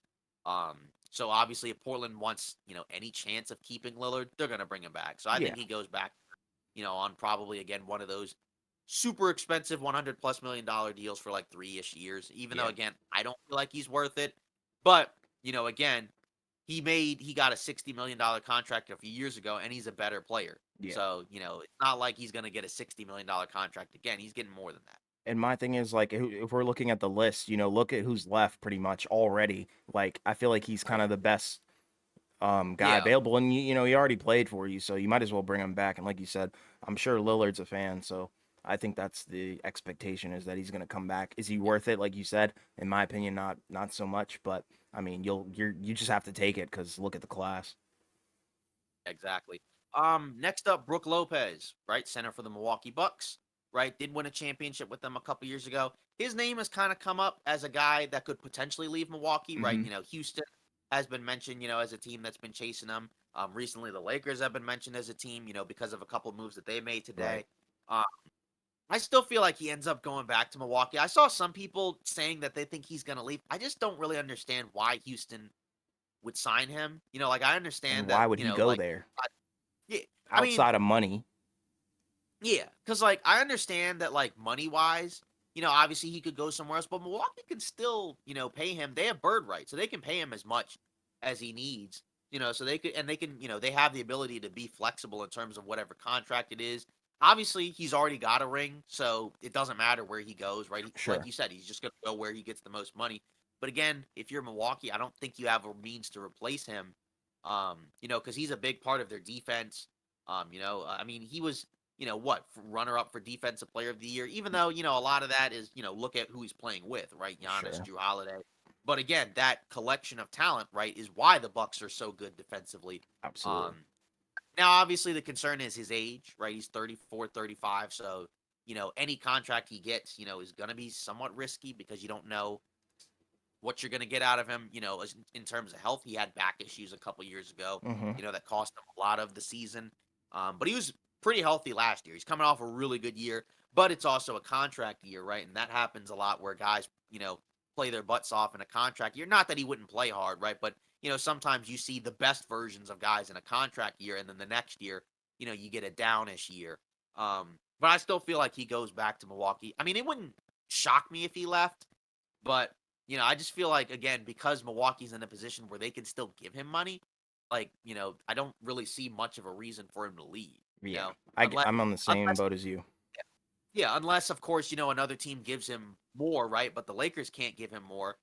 So obviously, if Portland wants any chance of keeping Lillard, they're gonna bring him back. So I Yeah. think he goes back, on probably again one of those super expensive 100 plus million-dollar deals for like 3-ish years. Even though Yeah. again, I don't feel like he's worth it, but again. he got a $60 million contract a few years ago, and he's a better player. Yeah. So, it's not like he's gonna get a $60 million contract again. He's getting more than that. And my thing is like if we're looking at the list, look at who's left pretty much already. Like I feel like he's kind Right. of the best guy Yeah. available, and he already played for you, so you might as well bring him back. And like you said, I'm sure Lillard's a fan, so I think that's the expectation is that he's going to come back. Is he worth it? Like you said, in my opinion, not so much, but I mean, you just have to take it because look at the class. Exactly. Next up, Brooke Lopez, right, center for the Milwaukee Bucks, right, did win a championship with them a couple years ago. His name has kind of come up as a guy that could potentially leave Milwaukee, right? Hmm. Houston has been mentioned, as a team that's been chasing him. Recently, the Lakers have been mentioned as a team, because of a couple moves that they made Right. today. Um, I still feel like he ends up going back to Milwaukee. I saw some people saying that they think he's going to leave. I just don't really understand why Houston would sign him. Like I And understand that, why would he go like there yeah, I mean, outside of money? yeah, because like I understand that like money wise, obviously he could go somewhere else, but Milwaukee can still, pay him. They have bird rights, so they can pay him as much as he needs. So they can, they have the ability to be flexible in terms of whatever contract it is. Obviously, he's already got a ring, so it doesn't matter where he goes, right? Like Sure. you said, he's just gonna go where he gets the most money. But again, if you're Milwaukee, I don't think you have a means to replace him. Because he's a big part of their defense. I mean, he was what runner up for defensive player of the year, even though, a lot of that is, look at who he's playing with, right? Giannis, Sure. Drew Holiday. But again, that collection of talent, right, is why the Bucks are so good defensively. Absolutely. Um, Now obviously the concern is his age, right? He's 34, 35. So, any contract he gets, is gonna be somewhat risky because you don't know what you're going to get out of him, in terms of health. He had back issues a couple years ago, Hmm. that cost him a lot of the season. But he was pretty healthy last year. He's coming off a really good year, but it's also a contract year, right? And that happens a lot where guys, play their butts off in a contract year. Not that he wouldn't play hard, right? But, sometimes you see the best versions of guys in a contract year, and then the next year, you get a downish year. But I still feel like he goes back to Milwaukee. I mean, it wouldn't shock me if he left, but I just feel like again because Milwaukee's in a position where they can still give him money, like I don't really see much of a reason for him to leave. Yeah. Unless I'm on the same unless boat as you. yeah, unless of course another team gives him more, right? But the Lakers can't give him more.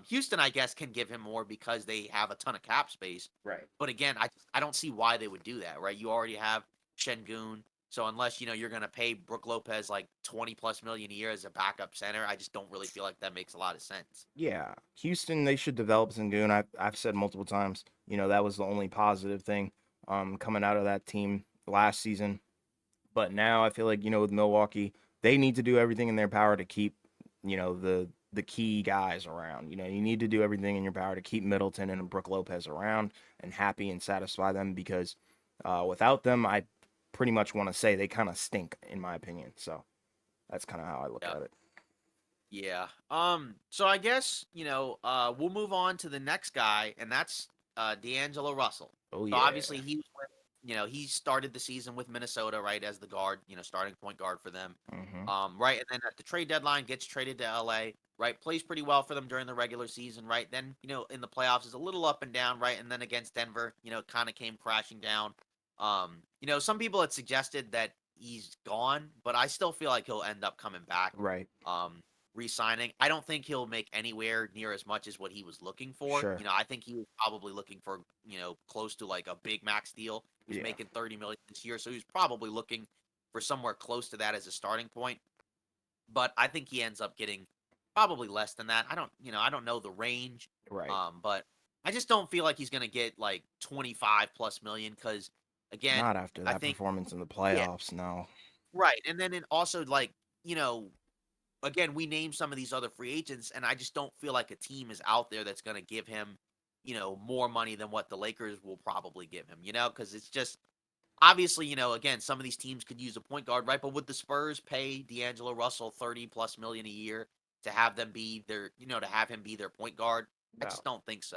Houston, I guess, can give him more because they have a ton of cap space. Right. But again, I don't see why they would do that, right? You already have Shengun, so unless you're gonna pay Brooke Lopez like 20 plus million a year as a backup center, I just don't really feel like that makes a lot of sense. Yeah, Houston, they should develop Sengun. I've said multiple times, that was the only positive thing coming out of that team last season. But now I feel like, with Milwaukee, they need to do everything in their power to keep, the key guys around. You need to do everything in your power to keep Middleton and Brook Lopez around and happy and satisfy them because without them, I pretty much want to say they kind of stink in my opinion. So that's kind of how I look Yeah. at it. Yeah. So I guess, we'll move on to the next guy, and that's D'Angelo Russell. Oh So obviously yeah. he started the season with Minnesota, right, as the guard, starting point guard for them. Hmm. Right, and then at the trade deadline gets traded to LA, right? Plays pretty well for them during the regular season, right? Then, in the playoffs is a little up and down, right? And then against Denver, kind of came crashing down. Some people had suggested that he's gone, but I still feel like he'll end up coming back. Right. Um, re-signing. I don't think he'll make anywhere near as much as what he was looking for. Sure. I think he was probably looking for, close to like a big max deal. He was Yeah. making 30 million this year, so he's probably looking for somewhere close to that as a starting point. But I think he ends up getting probably less than that. I don't know the range. Right. But I just don't feel like he's going to get like 25 plus million cuz again, Not after I that think performance in the yeah, playoffs, no. right. And then it also like, again, we name some of these other free agents, and I just don't feel like a team is out there that's going to give him, more money than what the Lakers will probably give him, because it's just obviously, again, some of these teams could use a point guard, right? But would the Spurs pay D'Angelo Russell 30 plus million a year to have them be their, to have him be their point guard? I No. just don't think so.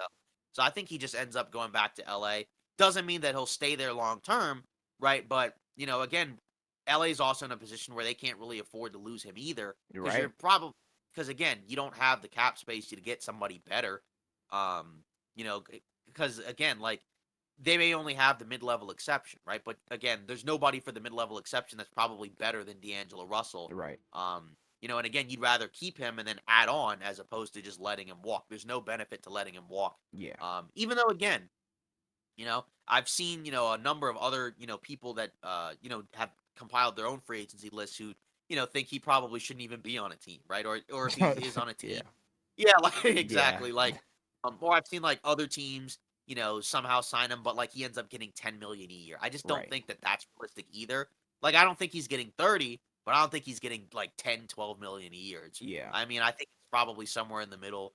So I think he just ends up going back to LA. Doesn't mean that he'll stay there long term, right? But, again, LA is also in a position where they can't really afford to lose him either You're because right. you're probably because again, you don't have the cap space to get somebody better. Um, you know, because again, like they may only have the mid-level exception, right? But again, there's nobody for the mid-level exception that's probably better than D'Angelo Russell. Right. And again, you'd rather keep him and then add on as opposed to just letting him walk. There's no benefit to letting him walk. Yeah. Even though again, I've seen, a number of other, people that, have compiled their own free agency lists who, think he probably shouldn't even be on a team, right? Or if he is on a team, Yeah. yeah, like Yeah. exactly, like, or I've seen like other teams, somehow sign him, but like he ends up getting 10 million a year. I just don't Right. think that that's realistic either. Like, I don't think he's getting 30, but I don't think he's getting like 10, 12 million a year. Yeah. I mean, I think it's probably somewhere in the middle.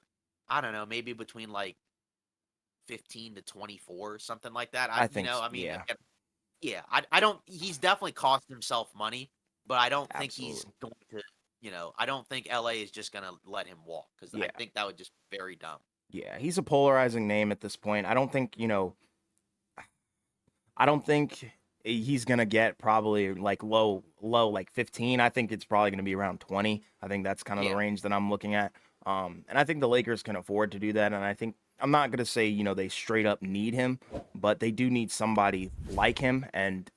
I don't know, maybe between like 15 to 24, something like that. I think I mean, yeah. again, yeah, I don't he's definitely cost himself money, but I don't think he's Absolutely. going to, I don't think LA is just going to let him walk cuz I Yeah. think that would just be very dumb. Yeah. He's a polarizing name at this point. I don't think he's gonna get probably like low like 15. I think it's probably gonna be around 20. I think that's kind of the Yeah. range that I'm looking at. And I think the Lakers can afford to do that. And I think I'm not gonna say they straight up need him, but they do need somebody like him. And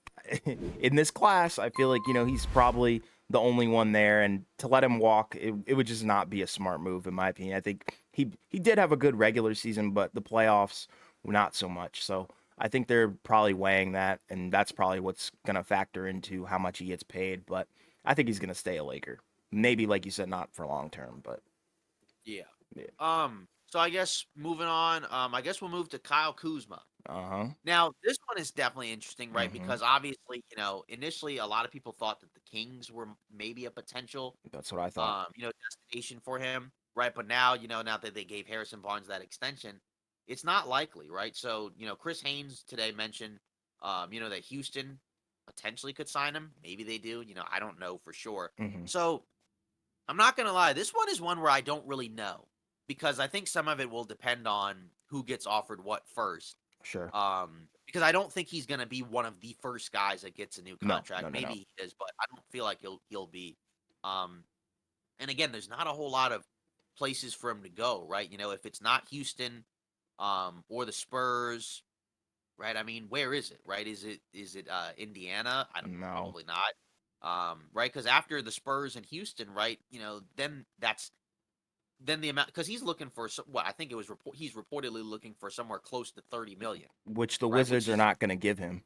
in this class, I feel like he's probably the only one there. And to let him walk, it would just not be a smart move in my opinion. I think he did have a good regular season, but the playoffs not so much. So. I think they're probably weighing that, and that's probably what's going to factor into how much he gets paid. But I think he's going to stay a Laker. Maybe, like you said, not for long term, but Yeah. yeah. So I guess moving on, I guess we'll move to Kyle Kuzma. Uh huh. Now, this one is definitely interesting, right? Mm-hmm. Because obviously, initially a lot of people thought that the Kings were maybe a potential That's what I thought. destination for him, right? But now, now that they gave Harrison Barnes that extension, it's not likely, right? So, Chris Haynes today mentioned, that Houston potentially could sign him. Maybe they do. I don't know for sure. Mm-hmm. So I'm not gonna lie, this one is one where I don't really know because I think some of it will depend on who gets offered what first. Sure. Because I don't think he's gonna be one of the first guys that gets a new No, contract. no, no, Maybe no. he is, but I don't feel like he'll be. Um, and again, there's not a whole lot of places for him to go, right? If it's not Houston, or the Spurs, right? I mean, where is it, right? Is it Indiana? I don't No. probably not. Right? Because after the Spurs and Houston, right? Then the amount because he's looking for what I think he's reportedly looking for somewhere close to 30 million, Which the right? Which Wizards are is not going to give him.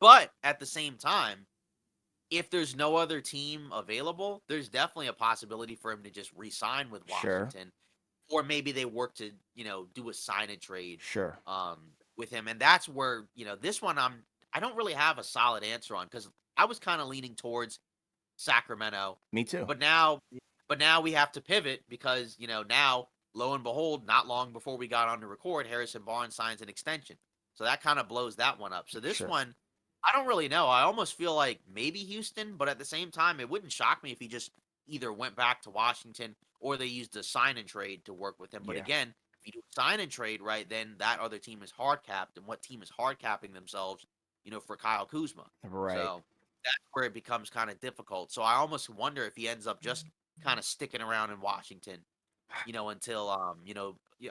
but at the same time, if there's no other team available, there's definitely a possibility for him to just re-sign with Sure. Washington, or maybe they work to do a sign and trade Sure. with him, and that's where this one I don't really have a solid answer on because I was kind of leaning towards Sacramento, Me too. but now we have to pivot because now lo and behold, not long before we got on to record, Harrison Barnes signs an extension, so that kind of blows that one up. So this Sure. one, I don't really know. I almost feel like maybe Houston, but at the same time, it wouldn't shock me if he just either went back to Washington or they used a sign and trade to work with him. But Yeah. again, if you do a sign and trade, right, then that other team is hard capped, and what team is hard capping themselves, for Kyle Kuzma? Right. So that's where it becomes kind of difficult. So I almost wonder if he ends up just kind of sticking around in Washington, until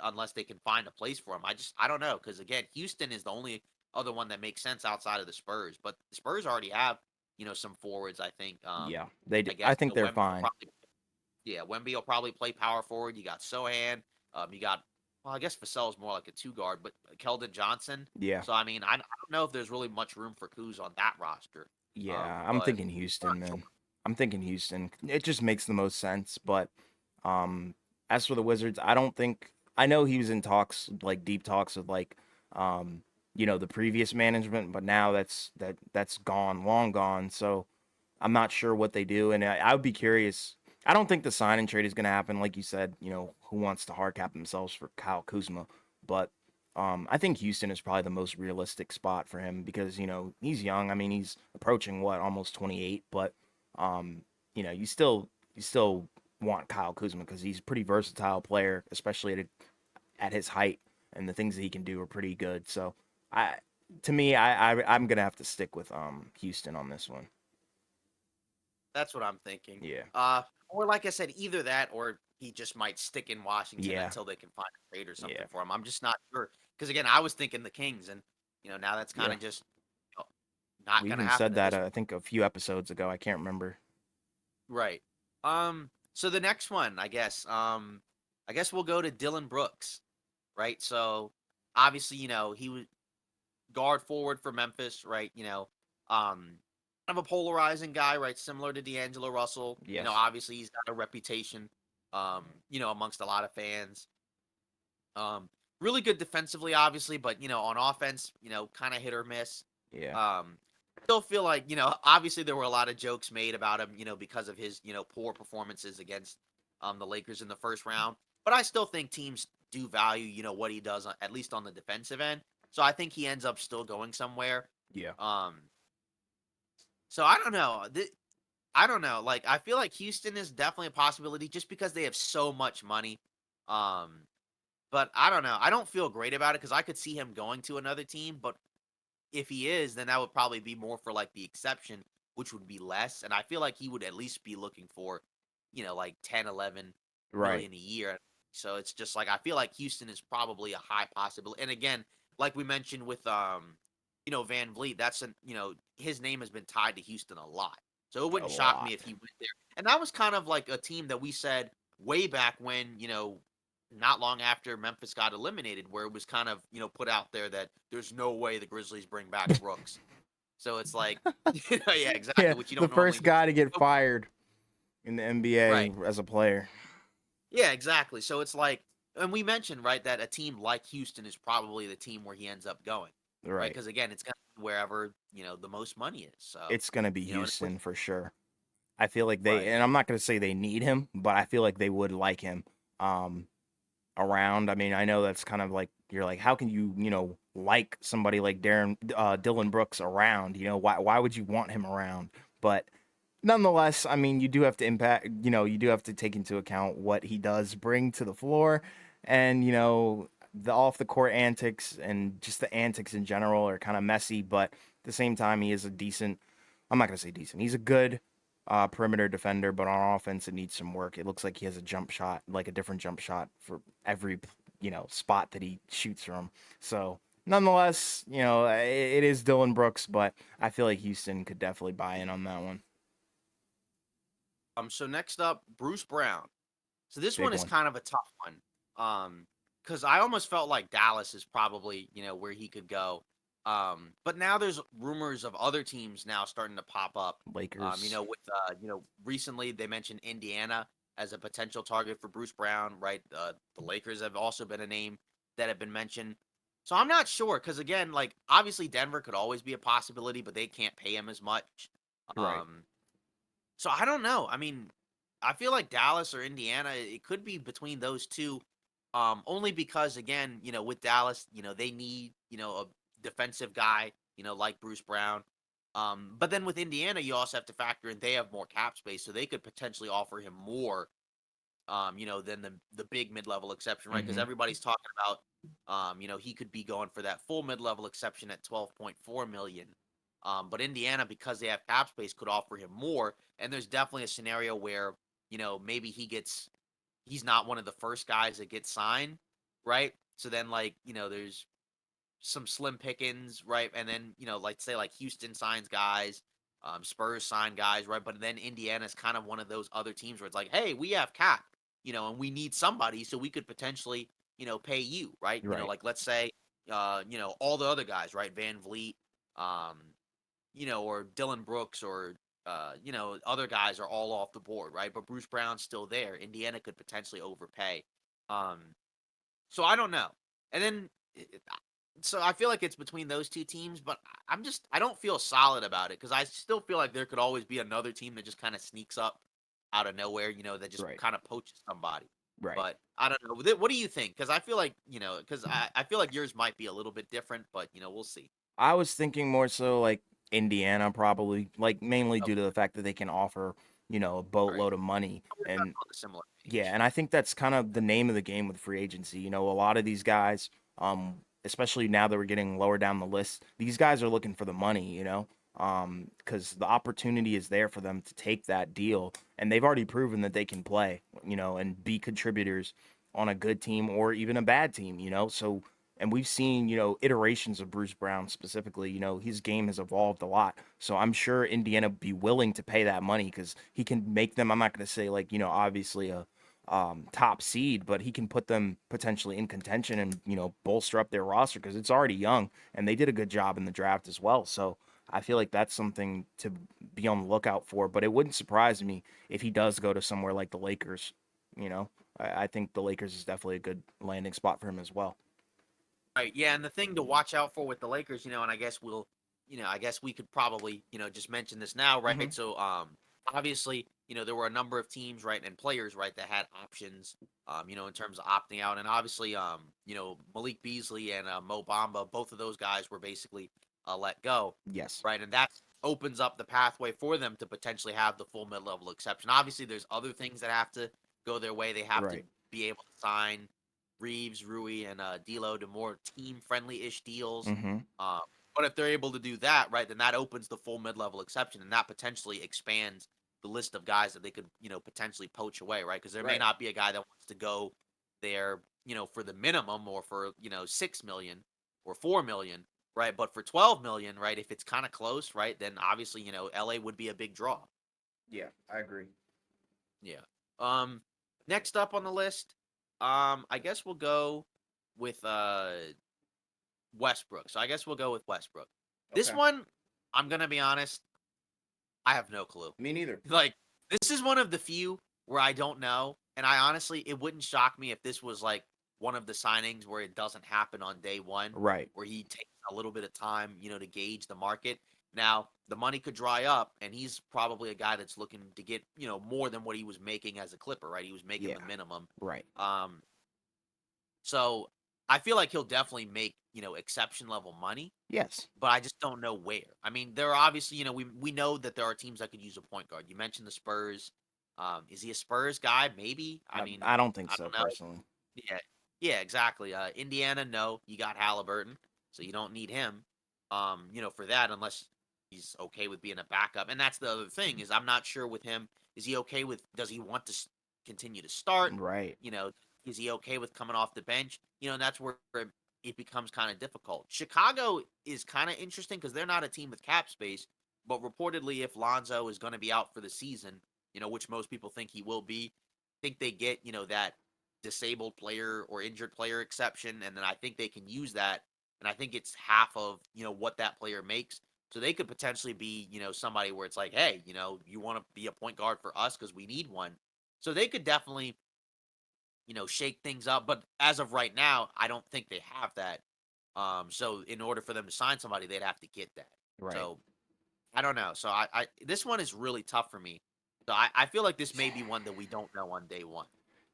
unless they can find a place for him. I don't know because again, Houston is the only other one that makes sense outside of the Spurs, but the Spurs already have some forwards. I think. Yeah. They. I I guess think they're Wemby will fine. probably Wemby will probably play power forward. You got Sohan. You got well, I guess Vassell's more like a two guard, but Keldon Johnson. Yeah. So I mean, I don't know if there's really much room for Kuz on that roster. Yeah. I'm But thinking not Houston, sure. man. I'm thinking Houston. It just makes the most sense. But um, as for the Wizards, I don't think I know he was in talks, like deep talks with um, the previous management, but now that's gone, long gone. So I'm not sure what they do, and I would be curious. I don't think the sign and trade is going to happen, like you said. Who wants to hard cap themselves for Kyle Kuzma? But I think Houston is probably the most realistic spot for him because he's young. I mean, he's approaching what almost 28, but um, you still want Kyle Kuzma because he's a pretty versatile player, especially at his height, and the things that he can do are pretty good. So I, to me, I'm gonna have to stick with Houston on this one. That's what I'm thinking. Yeah. Or like I said, either that or he just might stick in Washington Yeah. until they can find a trade or something Yeah. for him. I'm just not sure. Because again, I was thinking the Kings, and now that's kind Yeah. of just you know, not We going to even happen said at that, this I think, a few episodes ago. I can't remember. Right. So the next one, I guess we'll go to Dylan Brooks, right? So obviously, he was guard forward for Memphis, right? Um, kind of a polarizing guy, right? Similar to D'Angelo Russell. Yes. Obviously he's got a reputation, amongst a lot of fans. Really good defensively, obviously, but on offense, kind of hit or miss. Yeah. Um, Still feel like obviously there were a lot of jokes made about him, because of his poor performances against the Lakers in the first round. But I still think teams do value what he does at least on the defensive end. So I think he ends up still going somewhere. Yeah. Um, so I don't know. I don't know. Like I feel like Houston is definitely a possibility just because they have so much money. Um, but I don't know. I don't feel great about it because I could see him going to another team. But if he is, then that would probably be more for like the exception, which would be less. And I feel like he would at least be looking for, like 10, 11 million Right. a year. So it's just like I feel like Houston is probably a high possibility. And again, like we mentioned with Van Vliet, that's his name has been tied to Houston a lot. So it A wouldn't shock me lot. if he went there. And that was kind of like a team that we said way back when, not long after Memphis got eliminated, where it was kind of, put out there that there's no way the Grizzlies bring back Brooks. So it's like, yeah, Yeah. exactly, which you The don't normally first hear. guy to get So, fired in the NBA right. as a player. Yeah, exactly. So it's like, and we mentioned, right, that a team like Houston is probably the team where he ends up going, right? Right. Because again, it's going to be wherever, the most money is. So, It's going to be and with, Houston for sure. I feel like they, right. and I'm not going to say they need him, but I feel like they would like him um, around. I mean, I know that's kind of like, you're like, how can you, like somebody like Dylan Brooks around? Why would you want him around? But nonetheless, I mean, you do have to you do have to take into account what he does bring to the floor, and the off the court antics and just the antics in general are kind of messy, but at the same time, he is a decent. I'm not gonna say decent. He's a good perimeter defender, but on offense, it needs some work. It looks like he has a jump shot, like a different jump shot for every spot that he shoots from. So nonetheless, it is Dylan Brooks, but I feel like Houston could definitely buy in on that one. So next up, Bruce Brown. So this one Big is one. kind of a tough one. Because I almost felt like Dallas is probably, where he could go. But now there's rumors of other teams now starting to pop up. Lakers. Recently they mentioned Indiana as a potential target for Bruce Brown, right? The Lakers have also been a name that have been mentioned. So I'm not sure because again, like obviously Denver could always be a possibility, but they can't pay him as much. Right. Um, so I don't know. I mean, I feel like Dallas or Indiana, it could be between those two. Only because again, with Dallas, they need, a defensive guy, like Bruce Brown. But then with Indiana, you also have to factor in they have more cap space, so they could potentially offer him more than the big mid-level exception, right? Because Mm-hmm. everybody's talking about, he could be going for that full mid-level exception at 12.4 million. But Indiana, because they have cap space, could offer him more. And there's definitely a scenario where, maybe he's not one of the first guys that gets signed, right? So then, like, there's some slim pickings, right? And then, like say like Houston signs guys, Spurs sign guys, right? But then Indiana's kind of one of those other teams where it's like, hey, we have cap, and we need somebody, so we could potentially, pay you, right? Right. Like let's say, all the other guys, right? Van Vliet, um, or Dylan Brooks or other guys are all off the board, right? But Bruce Brown's still there. Indiana could potentially overpay. Um, so I don't know. And then so I feel like it's between those two teams, but I don't feel solid about it because I still feel like there could always be another team that just kind of sneaks up out of nowhere, that just Right. kind of poaches somebody. Right. But I don't know. What do you think? Because I feel like because I feel like yours might be a little bit different, but we'll see. I was thinking more so like Indiana, probably, like mainly Okay, due to the fact that they can offer, a all right. boatload of money. We're kind And of on a similar yeah, page. and I think that's kind of the name of the game with free agency. A lot of these guys, especially now that we're getting lower down the list, these guys are looking for the money, because the opportunity is there for them to take that deal, and they've already proven that they can play, and be contributors on a good team or even a bad team. So And we've seen, iterations of Bruce Brown specifically. His game has evolved a lot. So I'm sure Indiana would be willing to pay that money because he can make them, I'm not going to say like, obviously a top seed, but he can put them potentially in contention and, bolster up their roster because it's already young and they did a good job in the draft as well. So I feel like that's something to be on the lookout for. But it wouldn't surprise me if he does go to somewhere like the Lakers. You know, I think the Lakers is definitely a good landing spot for him as well. Right. Yeah, and the thing to watch out for with the Lakers, and I guess I guess we could probably, just mention this now, Hmm. right? So, obviously, there were a number of teams, right, and players, right, that had options, in terms of opting out, and obviously, Malik Beasley and Mo Bamba, both of those guys were basically let go, Yes. right, and that opens up the pathway for them to potentially have the full mid-level exception. Obviously, there's other things that have to go their way. They have to Right. be able to sign Reeves, Rui, and D'Lo to more team-friendly-ish deals. Hmm. Um, but if they're able to do that, right, then that opens the full mid-level exception, and that potentially expands the list of guys that they could, potentially poach away, right? Because there may Right. not be a guy that wants to go there, for the minimum or for 6 million or 4 million, right? But for 12 million, right, if it's kind of close, right, then obviously LA would be a big draw. Yeah, I agree. Yeah. Um, Next up on the list, I guess we'll go with Westbrook. So I guess we'll go with Westbrook. This Okay. one, I'm gonna be honest, I have no clue. Me neither. Like, this is one of the few where I don't know, and I honestly, it wouldn't shock me if this was like one of the signings where it doesn't happen on day one, Right. where he takes a little bit of time, to gauge the market. Now, the money could dry up, and he's probably a guy that's looking to get, more than what he was making as a Clipper, right? He was making Yeah. the minimum. Right. Um, so I feel like he'll definitely make, exception level money, Yes. but I just don't know where. I mean, there are obviously, we know that there are teams that could use a point guard. You mentioned the Spurs. Is he a Spurs guy? Maybe. I mean, I don't think I so don't know. personally. Yeah, yeah, exactly. Indiana, no, you got Halliburton, so you don't need him. For that unless he's okay with being a backup. And that's the other thing is I'm not sure with him. Is he okay with? Does he want to continue to start? Right. You know, is he okay with coming off the bench? And that's where it becomes kind of difficult. Chicago is kind of interesting because they're not a team with cap space, but reportedly, if Lonzo is going to be out for the season, which most people think he will be, I think they get that disabled player or injured player exception, and then I think they can use that, and I think it's half of what that player makes. So they could potentially be somebody where it's like, hey, you want to be a point guard for us because we need one. So they could definitely shake things up. But as of right now, I don't think they have that. So in order for them to sign somebody, they'd have to get that. Right. So I don't know. So I this one is really tough for me. So I feel like this may be one that we don't know on day one.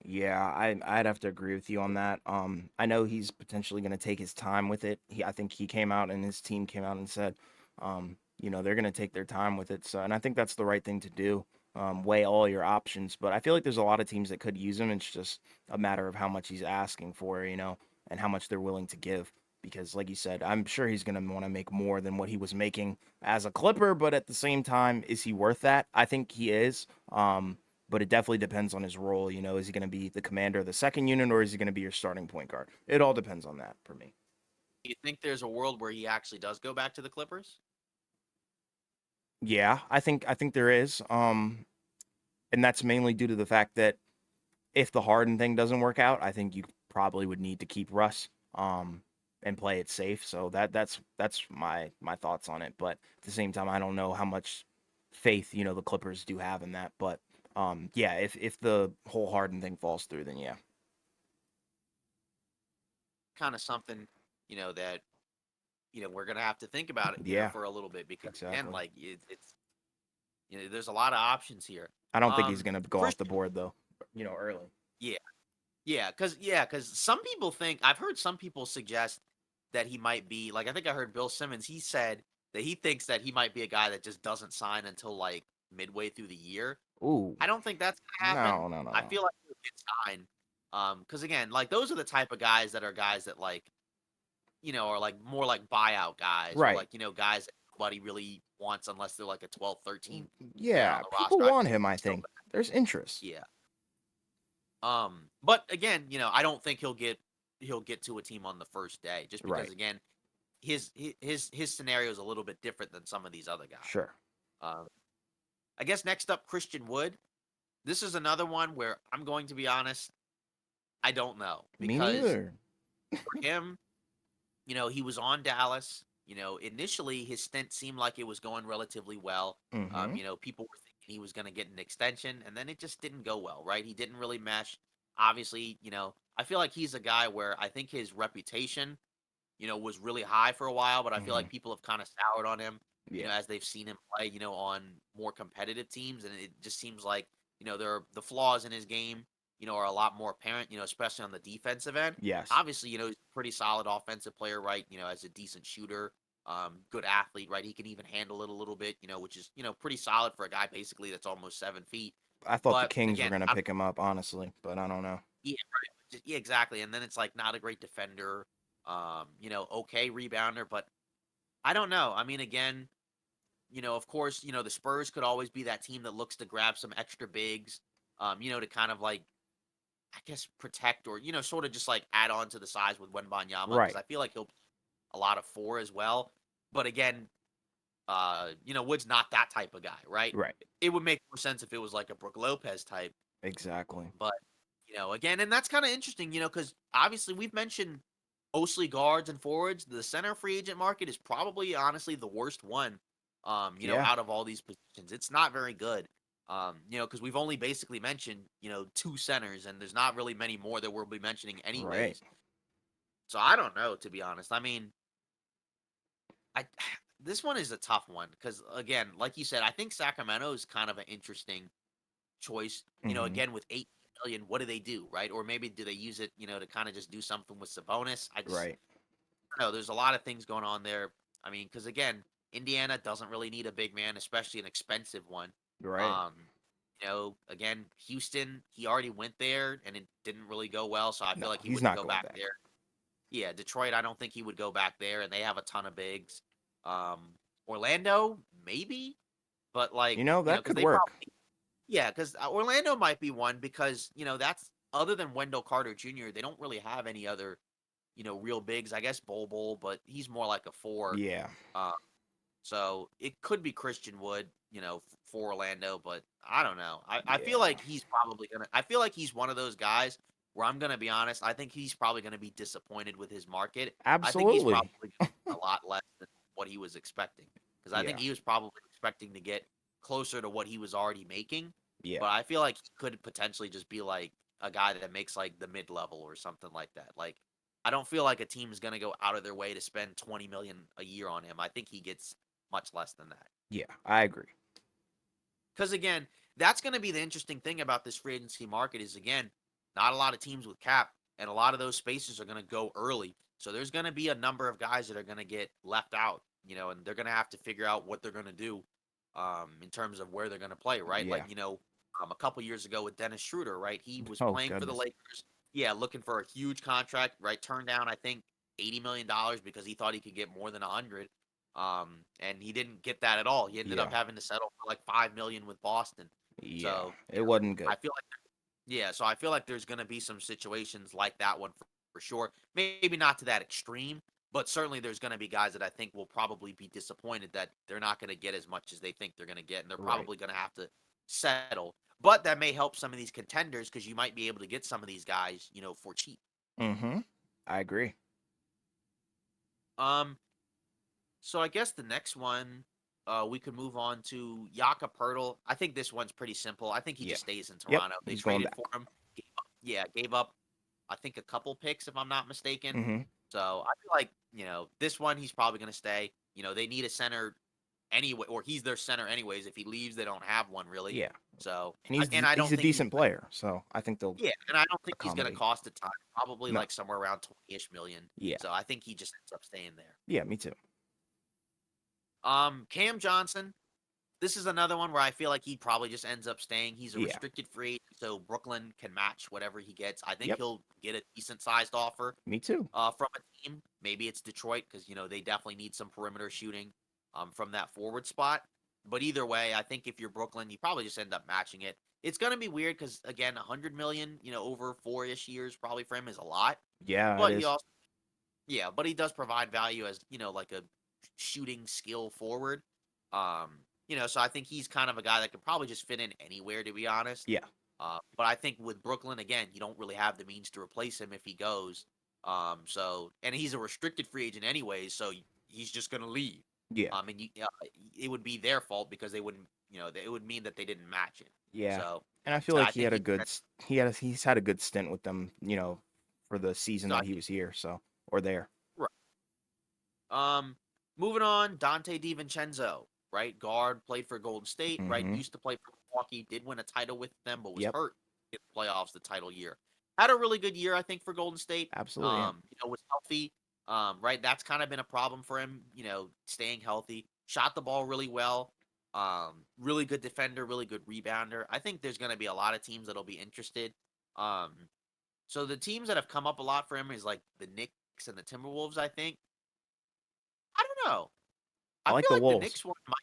Yeah, I'd have to agree with you on that. I know he's potentially going to take his time with it. I think he came out and his team came out and said, they're going to take their time with it. So, and I think that's the right thing to do. Weigh all your options, but I feel like there's a lot of teams that could use him. It's just a matter of how much he's asking for, and how much they're willing to give. Because, like you said, I'm sure he's going to want to make more than what he was making as a Clipper, but at the same time, is he worth that? I think he is. But it definitely depends on his role. Is he going to be the commander of the second unit or is he going to be your starting point guard? It all depends on that for me. Do you think there's a world where he actually does go back to the Clippers? Yeah, I think there is. And that's mainly due to the fact that if the Harden thing doesn't work out, I think you probably would need to keep Russ and play it safe. So that's my thoughts on it. But at the same time, I don't know how much faith, the Clippers do have in that. But yeah, if the whole Harden thing falls through, then yeah. Kind of something, that we're gonna have to think about it here Yeah, for a little bit because again, exactly. like it's there's a lot of options here. I don't think he's gonna go off the Christian, board though. Early. yeah, yeah, because some people think I've heard some people suggest that he might be like I think I heard Bill Simmons. He said that he thinks that he might be a guy that just doesn't sign until like midway through the year. Ooh, I don't think that's gonna happen. no, no, no, I no. feel like he'll get signed. Because again, like those are the type of guys that are guys that like are like more like buyout guys or Right. like, guys that nobody really wants unless they're like a 12th, 13th player on Yeah, the people roster. I want think him. he I could still, think there's interest. yeah. But again, I don't think he'll get, he'll get to a team on the first day, just because Right. again, his scenario is a little bit different than some of these other guys. Sure. Uh, I guess next up, Christian Wood. This is another one where I'm going to be honest, I don't know Me because neither. for him, he was on Dallas. Initially his stint seemed like it was going relatively well. Mm-hmm. People were thinking he was going to get an extension, and then it just didn't go well, right? He didn't really mesh. Obviously, I feel like he's a guy where I think his reputation was really high for a while, but I feel Mm-hmm. like people have kind of soured on him, Yeah. as they've seen him play, on more competitive teams. And it just seems like, the flaws in his game, are a lot more apparent, especially on the defensive end. Yes. Obviously, he's a pretty solid offensive player, right? As a decent shooter, good athlete, right? He can even handle it a little bit, which is, pretty solid for a guy basically that's almost 7 feet. I thought the But Kings were again, gonna pick him up, honestly, but I don't know. yeah, right. Yeah, exactly. And then it's like not a great defender, okay rebounder, but I don't know. I mean, again, of course, the Spurs could always be that team that looks to grab some extra bigs, to kind of like, I guess, protect or, sort of just like add on to the size with Wenbanyama because Right. I feel like he'll play a lot of four as well. But again, Wood's not that type of guy, right? Right. It would make more sense if it was like a Brook Lopez type. Exactly. But, again, and that's kind of interesting, because obviously we've mentioned mostly guards and forwards. The center free agent market is probably honestly the worst one, Yeah. out of all these positions. It's not very good. Because we've only basically mentioned, two centers, and there's not really many more that we'll be mentioning Right. anyways. So I don't know, to be honest. I mean, I this one is a tough one because again, like you said, I think Sacramento is kind of an interesting choice. Mm-hmm. Again with 8 million, what do they do, right? Or maybe do they use it, to kind of just do something with Sabonis? Right. I don't know. There's a lot of things going on there. I mean, because again, Indiana doesn't really need a big man, especially an expensive one. Right. Um, again, Houston, he already went there and it didn't really go well, so I No, feel like he he's wouldn't not go going back back. there. Yeah, Detroit, I don't think he would go back there, and they have a ton of bigs. Um, Orlando, maybe, but like, That because could they work. probably, yeah, because Orlando might be one because that's other than Wendell Carter Jr., they don't really have any other real bigs. I guess Bol, but he's more like a four. Yeah. Uh, so it could be Christian Wood, for Orlando, but I don't know. I feel Yeah. like he's probably gonna. I feel like he's one of those guys where I'm gonna be honest. I think he's probably gonna be disappointed with his market. I think he's probably Absolutely. a lot less than what he was expecting because I think Yeah. he was probably expecting to get closer to what he was already making. Yeah. But I feel like he could potentially just be like a guy that makes like the mid level or something like that. Like I don't feel like a team is going to go out of their way to spend 20 million a year on him. I think he gets much less than that. Yeah. I agree. Cuz again, that's going to be the interesting thing about this free agency market is again, not a lot of teams with cap and a lot of those spaces are going to go early. So there's going to be a number of guys that are going to get left out, and they're going to have to figure out what they're going to do in terms of where they're going to play, right? Like, Yeah. a couple years ago with Dennis Schroeder, right? He was Oh playing for the goodness. Lakers. Yeah, looking for a huge contract, right? Turned down, I think, $80 million because he thought he could get more than 100. And he didn't get that at all. He ended up Yeah. having to settle for like 5 million with Boston. Yeah. So, It wasn't good. I feel like yeah, so I feel like there's going to be some situations like that one for sure. Maybe not to that extreme, but certainly there's going to be guys that I think will probably be disappointed that they're not going to get as much as they think they're going to get, and they're Right. probably going to have to settle. But that may help some of these contenders because you might be able to get some of these guys, for cheap. Mm-hmm. I agree. Um, so I guess the next one, we could move on to Yaka Pirtle. I think this one's pretty simple. I think he Yeah. just stays in Yep. Toronto. They He's going traded back. for him. Yeah, gave up I think a couple picks if I'm not mistaken. Mm-hmm. So I feel like, this one he's probably going to stay. They need a center anyway, or he's their center anyways. If he leaves, they don't have one really. Yeah. So, And and I he's don't a think he's decent player, so I think they'll yeah, and I don't think he's going to accommodate. cost a ton. Probably No. like somewhere around 20-ish million. Yeah. So I think he just ends up staying there. Yeah. Me too. Cam Johnson, this is another one where I feel like he probably just ends up staying. He's a Yeah. restricted free agent, so Brooklyn can match whatever he gets. I think Yep. he'll get a decent sized offer Me too. from a team. Maybe it's Detroit because they definitely need some perimeter shooting from that forward spot. But either way, I think if you're Brooklyn, you probably just end up matching it. it's gonna be weird because again, 100 million, over 4-ish years probably for him is a lot. Yeah, it But he is. also, yeah, but he does provide value as like a shooting skill forward. So I think he's kind of a guy that could probably just fit in anywhere, to be honest. Yeah, But I think with Brooklyn again, you don't really have the means to replace him if he goes. And he's a restricted free agent anyways, so he's just gonna leave. yeah, And it would be their fault because they wouldn't, it would mean that they didn't match it. yeah. So, And I feel so like I think he's had a good stint with them, for the season so I that he was here, so or there. right. Moving on, Dante DiVincenzo, right? Guard, played for Golden State, right? Mhm. Used to play for Milwaukee, did win a title with them, but was Yep. hurt in the playoffs the title year. Had a really good year, I think, for Golden State. Absolutely. Yeah. Was healthy. Right. That's kind of been a problem for him, staying healthy. Shot the ball really well. Really good defender, really good rebounder. I think there's gonna be a lot of teams that'll be interested. Um, so the teams that have come up a lot for him is like the Knicks and the Timberwolves, I think. I don't know. I I like feel the like the Wolves. Knicks one might.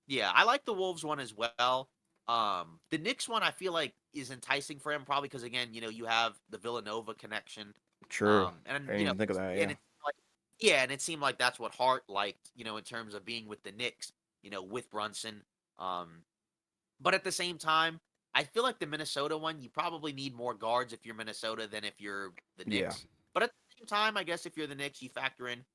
Yeah, I like the Wolves one as well. The Knicks one I feel like is enticing for him probably because again, you have the Villanova connection. True. I And didn't even think of that. and Yeah. it's like yeah, and it seemed like that's what Hart liked, in terms of being with the Knicks, with Brunson. Um, but at the same time, I feel like the Minnesota one, you probably need more guards if you're Minnesota than if you're the Yeah. Knicks. But at the same time, I guess if you're the Knicks, you factor in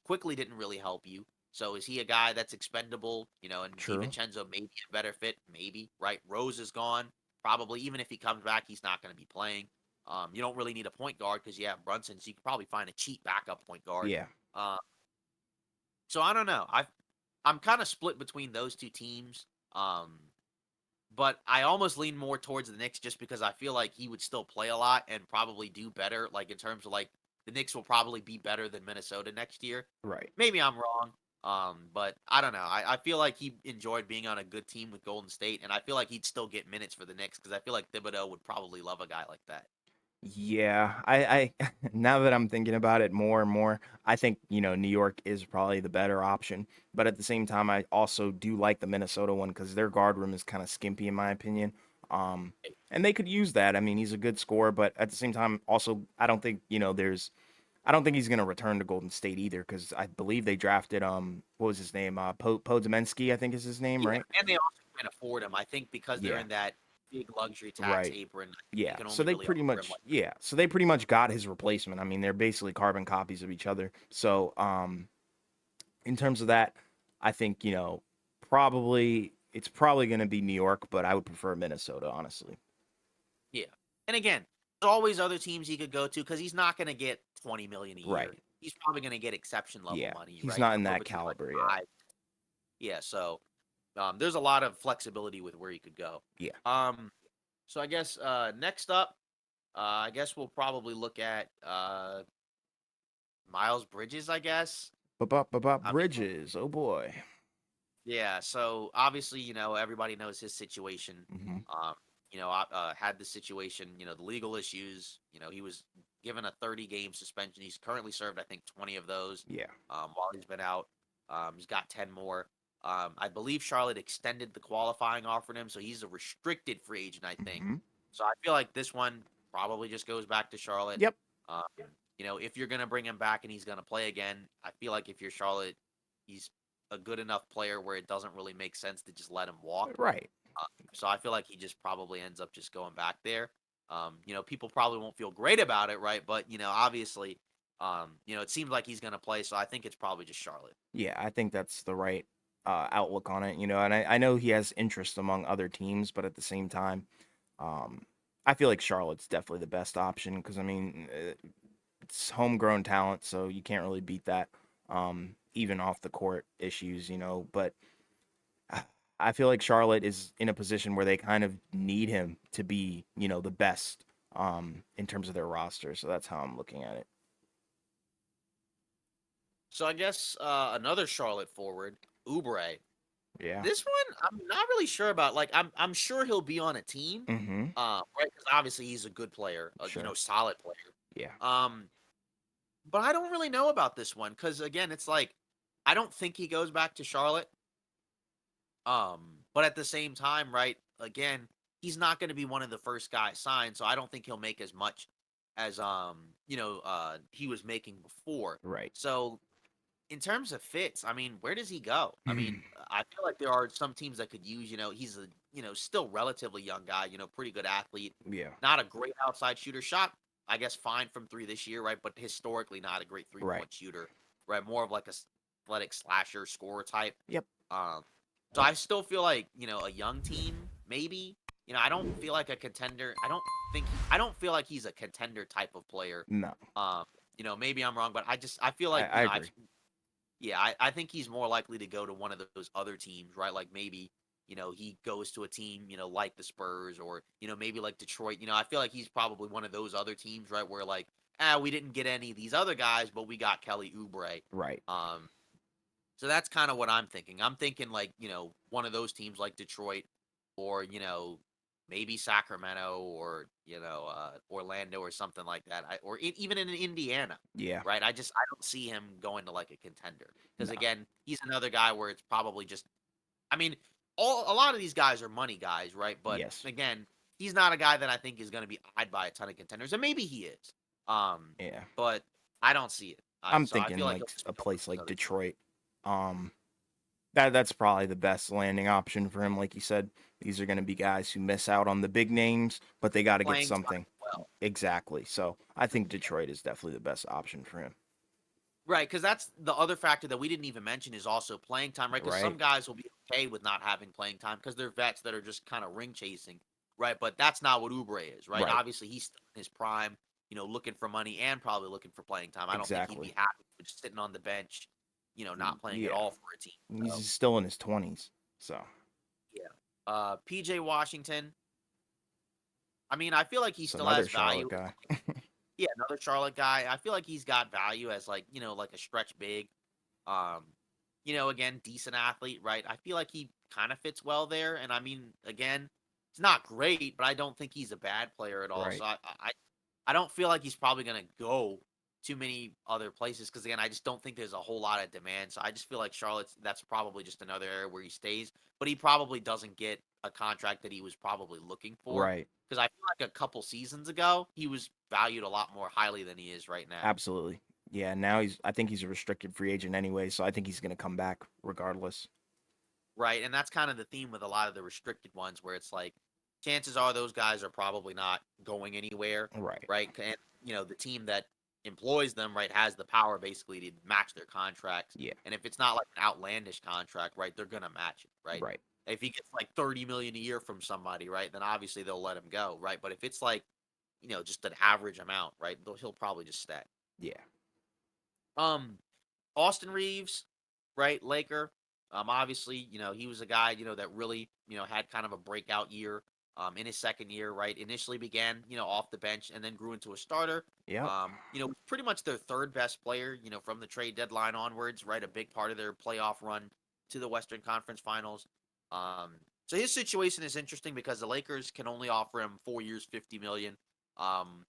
quickly didn't really help you. So is he a guy that's expendable? And True. DiVincenzo maybe a better fit, maybe, right? Rose is gone. Probably even if he comes back, he's not going to be playing. You don't really need a point guard because you have Brunson, so you could probably find a cheap backup point guard. Yeah. Uh, so I don't know. I'm kind of split between those two teams. Um, but I almost lean more towards the Knicks just because I feel like he would still play a lot and probably do better. Like in terms of like the Knicks will probably be better than Minnesota next year. Right. Maybe I'm wrong. But I don't know. I feel like he enjoyed being on a good team with Golden State, and I feel like he'd still get minutes for the Knicks because I feel like Thibodeau would probably love a guy like that. Yeah, I now that I'm thinking about it more and more, I think, New York is probably the better option. But at the same time, I also do like the Minnesota one because their guard room is kind of skimpy in my opinion. And they could use that. I mean, he's a good scorer, but at the same time, also, I don't think, I don't think he's gonna return to Golden State either because I believe they drafted what was his name? Podzemensky, I think is his name, Yeah, right? and they also can afford him. I think because they're Yeah, in that big luxury tax right. apron, I think they Yeah, can so only really offer him like. they pretty much got his replacement. I mean, they're basically carbon copies of each other. So, in terms of that, I think, probably it's probably going to be New York, but I would prefer Minnesota, honestly. Yeah. And again, there's always other teams he could go to because he's not going to get 20 million a year. Right. He's probably going to get exception level Yeah. money, He's right? not in Somewhere that between like caliber yet. five. Yeah. So there's a lot of flexibility with where he could go. Yeah. Um, so I guess next up, I guess we'll probably look at Miles Bridges. I guess. I mean, Bridges. Oh boy. yeah, so obviously, everybody knows his situation. Hmm. Um, had the situation, the legal issues. He was given a 30-game suspension. He's currently served, I think, 20 of those. Yeah. While he's been out, he's got 10 more. I believe Charlotte extended the qualifying offer to him, so he's a restricted free agent, I think. Hmm. So I feel like this one probably just goes back to Charlotte. Yep. Um, if you're gonna bring him back and he's gonna play again, I feel like if you're Charlotte, he's a good enough player where it doesn't really make sense to just let him walk. Right. So I feel like he just probably ends up just going back there. People probably won't feel great about it, right? But obviously, it seems like he's going to play. So I think it's probably just Charlotte. Yeah, I think that's the right outlook on it, and I know he has interest among other teams, but at the same time, um, I feel like Charlotte's definitely the best option because I mean, it's homegrown talent, so you can't really beat that, even off the court issues, But I feel like Charlotte is in a position where they kind of need him to be, the best, in terms of their roster. So that's how I'm looking at it. So I guess another Charlotte forward, Oubre. Yeah. This one I'm not really sure about. Like I'm sure he'll be on a team, Mm-hmm. right? Because obviously he's a good player, Sure. solid player. Yeah. Um, but I don't really know about this one because again, it's like I don't think he goes back to Charlotte. But at the same time, right? Again, he's not going to be one of the first guys signed, so I don't think he'll make as much as he was making before. Right. So in terms of fits, I mean, where does he go? I mean, I feel like there are some teams that could use, he's a, still relatively young guy, pretty good athlete, Yeah. not a great outside shooter. Shot, I guess, fine from three this year, right? But historically, not a great three Right. point shooter, right? More of like a athletic slasher scorer type. Yep. Um, so I still feel like, a young team, maybe. I don't feel like a contender. I don't feel like he's a contender type of player. No, Um, maybe I'm wrong, but I feel like, I agree. I think he's more likely to go to one of those other teams, right? Like maybe, he goes to a team, like the Spurs or, maybe like Detroit. I feel like he's probably one of those other teams, right? Where like, we didn't get any of these other guys, but we got Kelly Oubre. Right. Um, so that's kind of what I'm thinking. I'm thinking like, one of those teams like Detroit or, maybe Sacramento or, Orlando or something like that. Even in Indiana, Yeah. right? I don't see him going to like a contender because No. again, he's another guy where it's probably just I mean, a lot of these guys are money guys, right? But Yes. again, he's not a guy that I think is going to be eyed by a ton of contenders, and maybe he is. Yeah. But I don't see it. I'm So I thinking feel like like he'll just a be over place those like other teams. Detroit. Um, that's probably the best landing option for him. Like you said, these are going to be guys who miss out on the big names, but they got to get Playing time something. as well. Exactly. So I think Detroit is definitely the best option for him. Right, because that's the other factor that we didn't even mention is also playing time, right? Because some Right. guys will be okay with not having playing time because they're vets that are just kind of ring chasing, right? But that's not what Oubre is, right? Right. Obviously, he's still in his prime, looking for money and probably looking for playing time. I don't think he'd be Exactly. happy with just sitting on the bench, not playing at Yeah. all for a team. So, He's still in his 20s. So yeah. PJ Washington, I mean, I feel like he it's still another has Charlotte value. guy. Yeah, another Charlotte guy. I feel like he's got value as like, like a stretch big. Um, again, decent athlete, right? I feel like he kind of fits well there. And I mean, again, it's not great, but I don't think he's a bad player at all. Right. So I don't feel like he's probably gonna go too many other places because again, I just don't think there's a whole lot of demand. So I just feel like Charlotte's that's probably just another area where he stays, but he probably doesn't get a contract that he was probably looking for. Right. Because I feel like a couple seasons ago, he was valued a lot more highly than he is right now. Absolutely. Yeah, now I think he's a restricted free agent anyway, so I think he's going to come back regardless. Right, and that's kind of the theme with a lot of the restricted ones where it's like chances are those guys are probably not going anywhere, Right. right? And the team that employs them, right, has the power basically to match their contracts. Yeah. And if it's not like an outlandish contract, right, they're gonna match it, right? Right. If he gets like 30 million a year from somebody, right, then obviously they'll let him go, right? But if it's like, just an average amount, right, he'll probably just stay. Yeah. Um, Austin Reeves, right, Laker. Obviously, he was a guy, that really, had kind of a breakout year. In his second year, right, initially began, off the bench and then grew into a starter. Yep. Pretty much their third best player, from the trade deadline onwards, right, a big part of their playoff run to the Western Conference Finals. Um, so his situation is interesting because the Lakers can only offer him 4 years, 50 million. Um,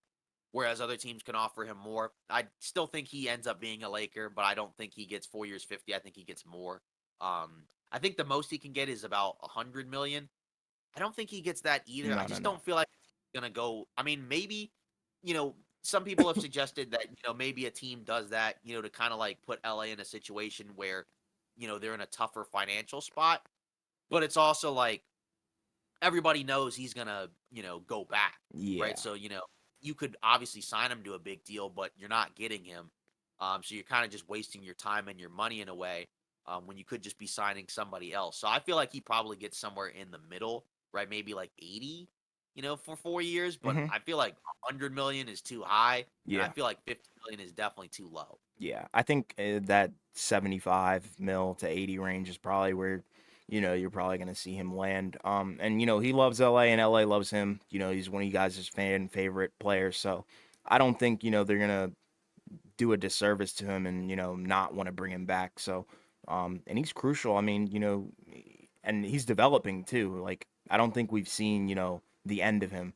whereas other teams can offer him more. I still think he ends up being a Laker, but I don't think he gets 4 years, 50. I think he gets more. I think the most he can get is about 100 million. I don't think he gets that either. I No, no, just no. don't feel like he's gonna go. I mean, maybe, some people have suggested that, maybe a team does that, to kind of like put LA in a situation where, they're in a tougher financial spot. But it's also like everybody knows he's gonna, go back, right? Yeah. So, you could obviously sign him to a big deal, but you're not getting him. So you're kind of just wasting your time and your money in a way, when you could just be signing somebody else. So I feel like he probably gets somewhere in the middle, right? Maybe like 80, for 4 years, but Mhm. I feel like 100 million is too high, and I Yeah. feel like 50 million is definitely too low. Yeah. I think that 75 mil to 80 range is probably where you're probably going to see him land. And he loves LA and LA loves him. He's one of you guys' fan favorite players, so I don't think, they're going to do a disservice to him and not want to bring him back. So and he's crucial. I mean, and he's developing too. Like I don't think we've seen, the end of him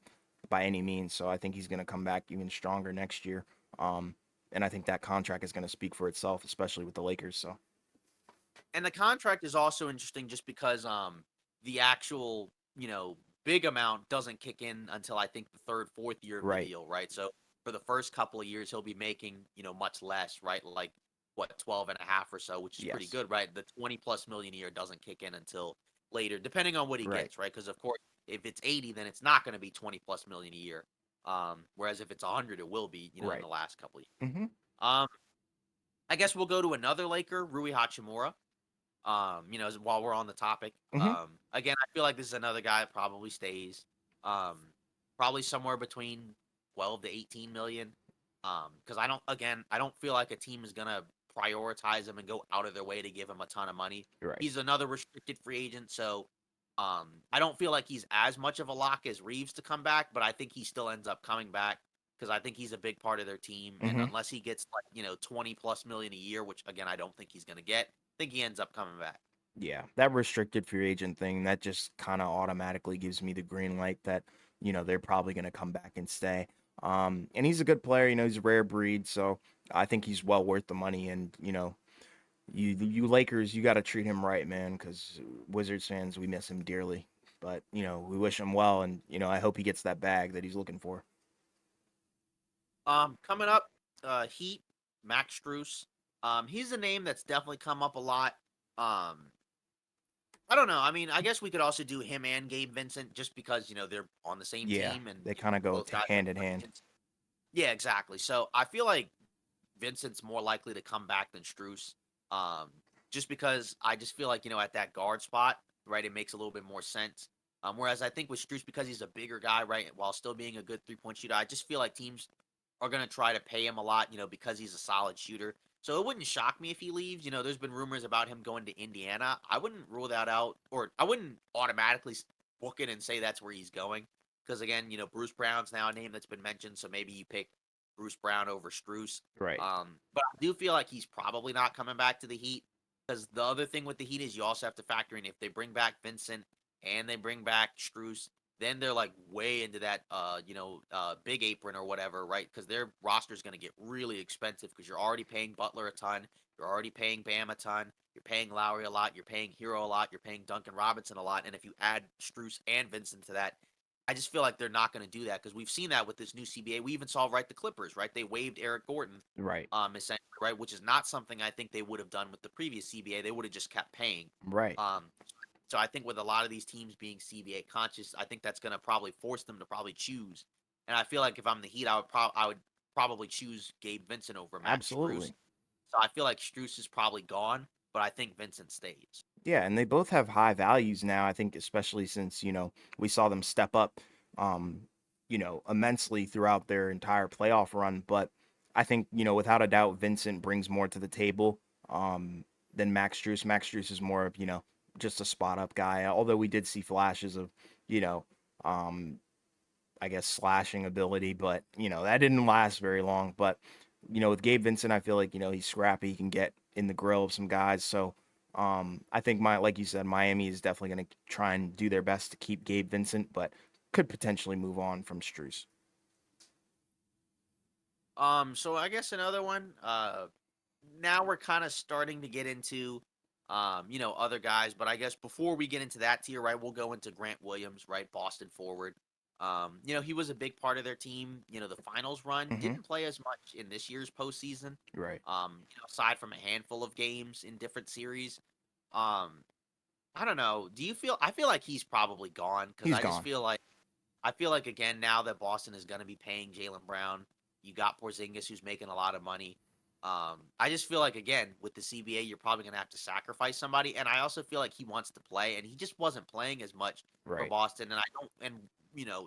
by any means. So I think he's going to come back even stronger next year. Um and I think that contract is going to speak for itself, especially with the Lakers. So And the contract is also interesting just because the actual, big amount doesn't kick in until I think the third, fourth year of the Right. deal, right? So for the first couple of years, he'll be making, much less, right? Like what, 12 and a half or so, which is pretty Yes. good, right? The 20 plus million a year doesn't kick in until later, depending on what he Right. gets, right? Because of course, if it's 80, then it's not going to be 20 plus million a year. Whereas if it's 100, it will be, in Right. the last couple of years. Mhm. Um, I guess we'll go to another Laker, Rui Hachimura. While we're on the topic, Mhm. again, I feel like this is another guy that probably stays, um, probably somewhere between 12 to 18 million. Because I don't feel like a team is gonna prioritize him and go out of their way to give him a ton of money. Right. He's another restricted free agent, so I don't feel like he's as much of a lock as Reeves to come back, but I think he still ends up coming back because I think he's a big part of their team. And Mhm. unless he gets like 20 plus million a year, which again I don't think he's gonna get, think he ends up coming back. Yeah, that restricted free agent thing, that just kind of automatically gives me the green light that, they're probably going to come back and stay. And he's a good player, he's a rare breed, so I think he's well worth the money. And, you Lakers, you got to treat him right, man, because Wizards fans, we miss him dearly. But, we wish him well, and, I hope he gets that bag that he's looking for. Coming up, Heat, Max Struess. He's a name that's definitely come up a lot. Um, I don't know. I mean, I guess we could also do him and Gabe Vincent just because they're on the same Yeah, team and they kind of go both guys are hand in free hand. agents. Yeah, exactly. So I feel like Vincent's more likely to come back than Struess. Um, just because I just feel like, at that guard spot, right, it makes a little bit more sense. Whereas I think with Struess, because he's a bigger guy, right, while still being a good 3-point shooter, I just feel like teams are going to try to pay him a lot, because he's a solid shooter. So it wouldn't shock me if he leaves. There's been rumors about him going to Indiana. I wouldn't rule that out, or I wouldn't automatically book it and say that's where he's going. Because again, Bruce Brown's now a name that's been mentioned, so maybe you pick Bruce Brown over Struess. Right. But I do feel like he's probably not coming back to the Heat because the other thing with the Heat is you also have to factor in if they bring back Vincent and they bring back Struess, then they're like way into that big apron or whatever, right? Because their roster is going to get really expensive because you're already paying Butler a ton, you're already paying Bam a ton, you're paying Lowry a lot, you're paying Hero a lot, you're paying Duncan Robinson a lot, and if you add Struess and Vincent to that, I just feel like they're not going to do that because we've seen that with this new CBA. We even saw right the Clippers, right? They waived Eric Gordon, Right. essentially, right, which is not something I think they would have done with the previous CBA. They would have just kept paying. Right. Um, so I think with a lot of these teams being CBA conscious, I think that's going to probably force them to probably choose. And I feel like if I'm the Heat, I would probably choose Gabe Vincent over Max Struess. Absolutely. So I feel like Struess is probably gone, but I think Vincent stays. Yeah, and they both have high values now. I think especially since, we saw them step up immensely throughout their entire playoff run, but I think, without a doubt Vincent brings more to the table than Max Strus. Max Strus is more of, just a spot up guy. Although we did see flashes of, you know, um I guess slashing ability, but that didn't last very long. But with Gabe Vincent, I feel like he's scrappy. He can get in the grill of some guys. So I think like you said, Miami is definitely going to try and do their best to keep Gabe Vincent, but could potentially move on from Struess. So I guess another one. Now we're kind of starting to get into, other guys. But I guess before we get into that tier, right, we'll go into Grant Williams, right, Boston forward. He was a big part of their team. The finals run Hmm. didn't play as much in this year's postseason. Right. Aside from a handful of games in different series. Um, I don't know. Do you feel? I feel like he's probably gone because He's gone. I feel like again now that Boston is going to be paying Jalen Brown, you got Porzingis who's making a lot of money. I just feel like again with the CBA, you're probably going to have to sacrifice somebody, and I also feel like he wants to play, and he just wasn't playing as much for Right. Boston, and I don't, and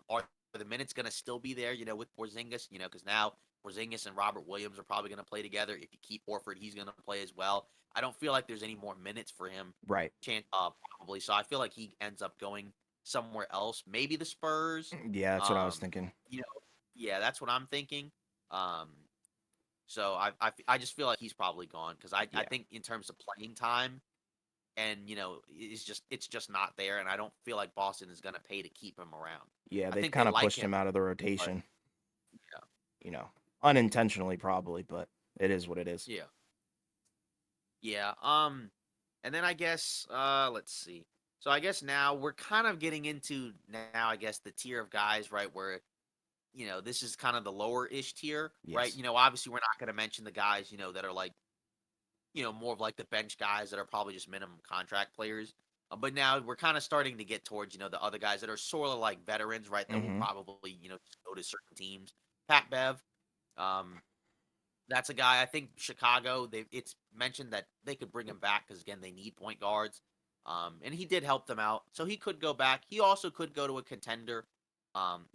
are the minutes going to still be there? With Porzingis, because now Porzingis and Robert Williams are probably going to play together. If you keep Horford, he's going to play as well. I don't feel like there's any more minutes for him, Right. probably. So I feel like he ends up going somewhere else, maybe the Spurs. Yeah, that's what I was Um, thinking. you know, yeah, that's what I'm thinking. Um, so I just feel like he's probably gone because I Yeah. think in terms of playing time and it's just not there, and I don't feel like Boston is gonna pay to keep him around. Yeah, I they've think they kind of like pushed him, him out of the but rotation, yeah, you know, unintentionally probably, but it is what it is. yeah, yeah. And then I guess let's see. So I guess now we're kind of getting into now, I guess, the tier of guys, right, where this is kind of the lower ish tier, right? Yes. Obviously we're not going to mention the guys, that are like, more of like the bench guys that are probably just minimum contract players. But now we're kind of starting to get towards, the other guys that are sort of like veterans, right? That will Mm-hmm. probably, just go to certain teams. Pat Bev, um, that's a guy I think Chicago. It's mentioned that they could bring him back because again they need point guards, and he did help them out, so he could go back. He also could go to a contender.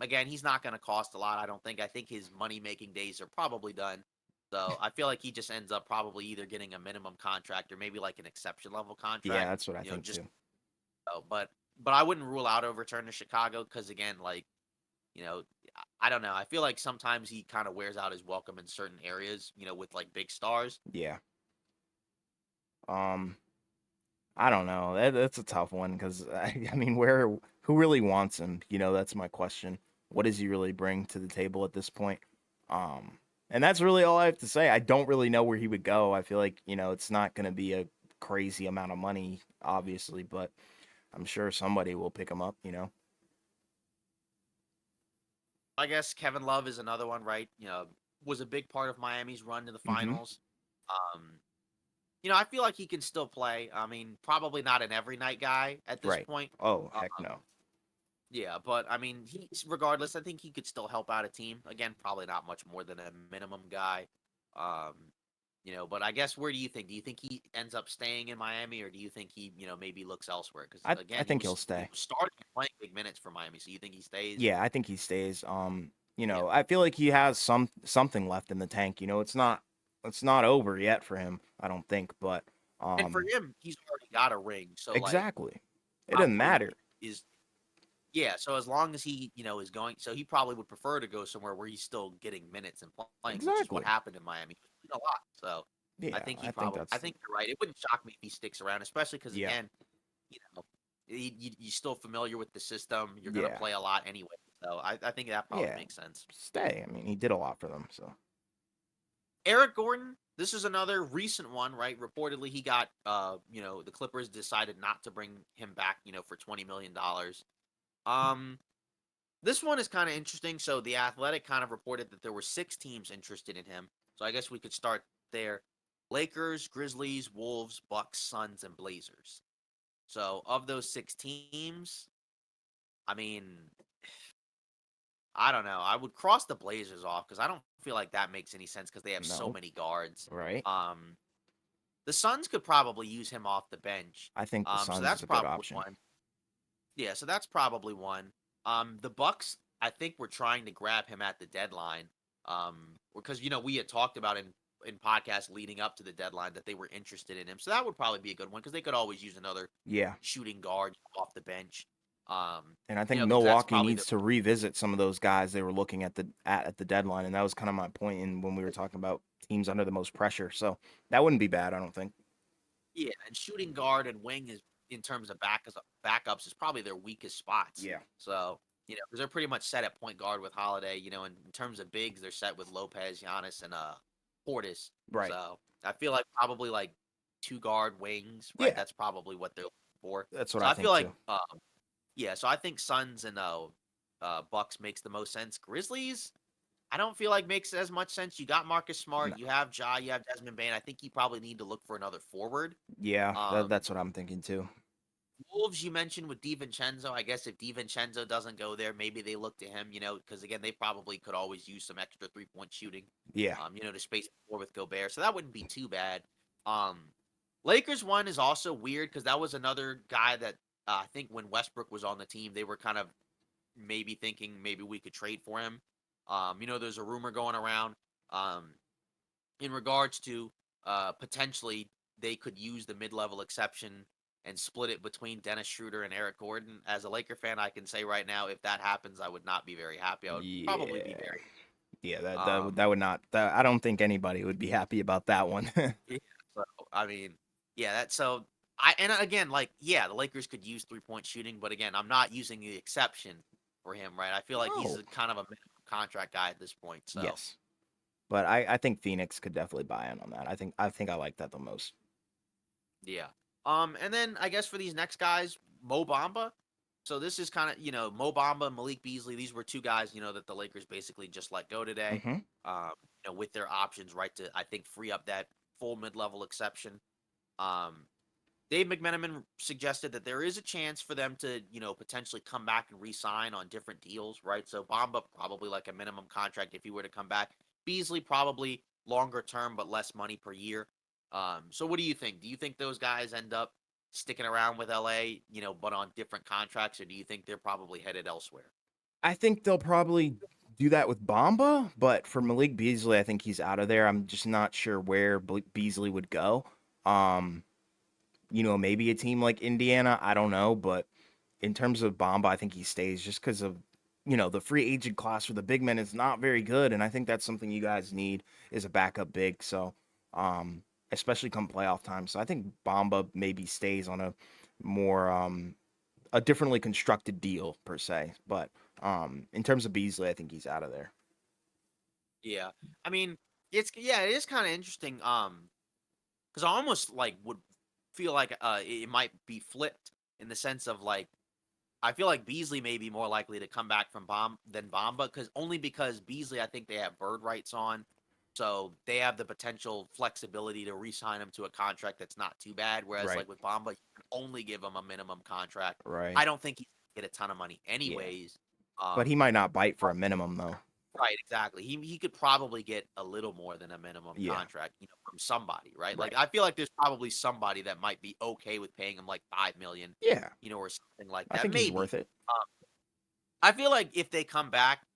Again, he's not going to cost a lot. I don't think. I think his money making days are probably done. So I feel like he just ends up probably either getting a minimum contract or maybe like an exception level Yeah, contract. that's what I think Just too. but I wouldn't rule out a return to Chicago because again, like you know, I don't know. I feel like sometimes he kind of wears out his welcome in certain areas, with like big stars. Yeah. Um, I don't know. That's a tough one because I mean, who really wants him? That's my question. What does he really bring to the table at this point? And that's really all I have to say. I don't really know where he would go. I feel like it's not going to be a crazy amount of money, obviously, but I'm sure somebody will pick him up. I guess Kevin Love is another one, right? Was a big part of Miami's run to the Mm-hmm. finals. Um, I feel like he can still play. I mean, probably not an every night guy at this Right. point. Oh, Um, heck no. yeah, but I mean, he's regardless. I think he could still help out a team. Again, probably not much more than a minimum guy. Um, but I guess where do you think? Do you think he ends up staying in Miami, or do you think he, maybe looks elsewhere? Because I again, he think he'll was stay. starting and playing big minutes for Miami. So you think he stays? Yeah, I think he stays. Yeah. I feel like he has something left in the tank. It's not over yet for him, I don't think, but And for um him, he's already got a ring, so, like, exactly. It doesn't probably matter. is yeah, so as long as he, is going so he probably would prefer to go somewhere where he's still getting minutes and playing, which is what Exactly. happened in Miami. He played a lot, so Yeah, I think you're right. It wouldn't shock me if he sticks around, especially because yeah. again, you know, you're still familiar with the system, you're gonna Yeah. play a lot anyway, so I think that probably Yeah. makes sense. Stay. I mean, he did a lot for them, so. Eric Gordon, this is another recent one, right? Reportedly, he got, the Clippers decided not to bring him back, for $20 million. Um, this one is kind of interesting. So the Athletic kind of reported that there were 6 teams interested in him. So I guess we could start there: Lakers, Grizzlies, Wolves, Bucks, Suns, and Blazers. So of those 6 teams, I mean, I don't know. I would cross the Blazers off because I don't feel like that makes any sense because they have so No. many guards. Right? Um, The Suns could probably use him off the bench. I think the So Suns that's is a good probably option. one. Yeah, so that's probably one. The Bucks, I think we're trying to grab him at the deadline. Because we had talked about in podcasts leading up to the deadline that they were interested in him. So that would probably be a good one because they could always use another Yeah. shooting guard off the bench. And I think Because that's Milwaukee probably the needs to revisit some of those guys they were looking at the deadline, and that was kind of my point in when we were talking about teams under the most pressure. So that wouldn't be bad, I don't think. yeah, and shooting guard and wing is in terms of backups is probably their weakest spots. Yeah. So, because they're pretty much set at point guard with Holiday. In terms of bigs, they're set with Lopez, Giannis, and Portis. Right. So I feel like probably like 2 guard wings, right? Yeah. That's probably what they're looking for. That's what So I I feel think like too. yeah, so I think Suns and Bucks makes the most sense. Grizzlies, I don't feel like makes as much sense. You got Marcus Smart, No. you have Ja, you have Desmond Bain. I think you probably need to look for another forward. Yeah, Um, that's what I'm thinking too. Wolves, you mentioned with DiVincenzo. I guess if DiVincenzo doesn't go there, maybe they look to him, because again, they probably could always use some extra 3-point shooting, Yeah. to space the floor with Gobert. So that wouldn't be too bad. Um, Lakers one is also weird because that was another guy that I think when Westbrook was on the team, they were kind of maybe thinking maybe we could trade for him. There's a rumor going around um, in regards to potentially they could use the mid-level exception and split it between Dennis Schroeder and Eric Gordon. As a Laker fan, I can say right now, if that happens, I would not be very happy. I would probably be Yeah. very. Yeah, that Um, would not I don't think anybody would be happy about that one. yeah, so I mean, yeah, that's so. And again, like, yeah, the Lakers could use 3-point shooting, but again, I'm not using the exception for him, right? I feel like he's No. a kind of a minimum contract guy at this point. So Yes. But I think Phoenix could definitely buy in on that. I think I like that the most. yeah. And then I guess for these next guys, Mo Bamba. So this is kind of, Mo Bamba and Malik Beasley. These were two guys, that the Lakers basically just let go today. Hmm. Um, with their options, right, to I think free up that full mid-level exception. Um, Dave McMenamin suggested that there is a chance for them to, potentially come back and re-sign on different deals, right? So Bamba probably like a minimum contract if he were to come back. Beasley probably longer term but less money per year. So what do you think? Do you think those guys end up sticking around with LA, but on different contracts, or do you think they're probably headed elsewhere? I think they'll probably do that with Bamba, but for Malik Beasley, I think he's out of there. I'm just not sure where Beasley would go. Um, maybe a team like Indiana, I don't know, but in terms of Bamba, I think he stays just because of the free agent class for the big men is not very good, and I think that's something you guys need is a backup big. So, um, especially come playoff time. So I think Bamba maybe stays on more a differently constructed deal per se. But in terms of Beasley, I think he's out of there. Yeah. I mean, it is kind of interesting. Because I almost like would feel like it might be flipped in the sense of like I feel like Beasley may be more likely to come back from Bomb than Bamba because Beasley I think they have bird rights on, so they have the potential flexibility to re-sign him to a contract that's not too bad. Whereas Right. like with Bamba, you can only give him a minimum contract. Right. I don't think he's gonna get a ton of money Yeah. anyways. But he Um, might not bite for a minimum though. Right, exactly. He could probably get a little more than a minimum Yeah. contract, from somebody, right? Like Right. I feel like there's probably somebody that might be okay with paying him like 5 million, Yeah. or something like I that. think he's Maybe. worth it. Um, I feel like if they come back,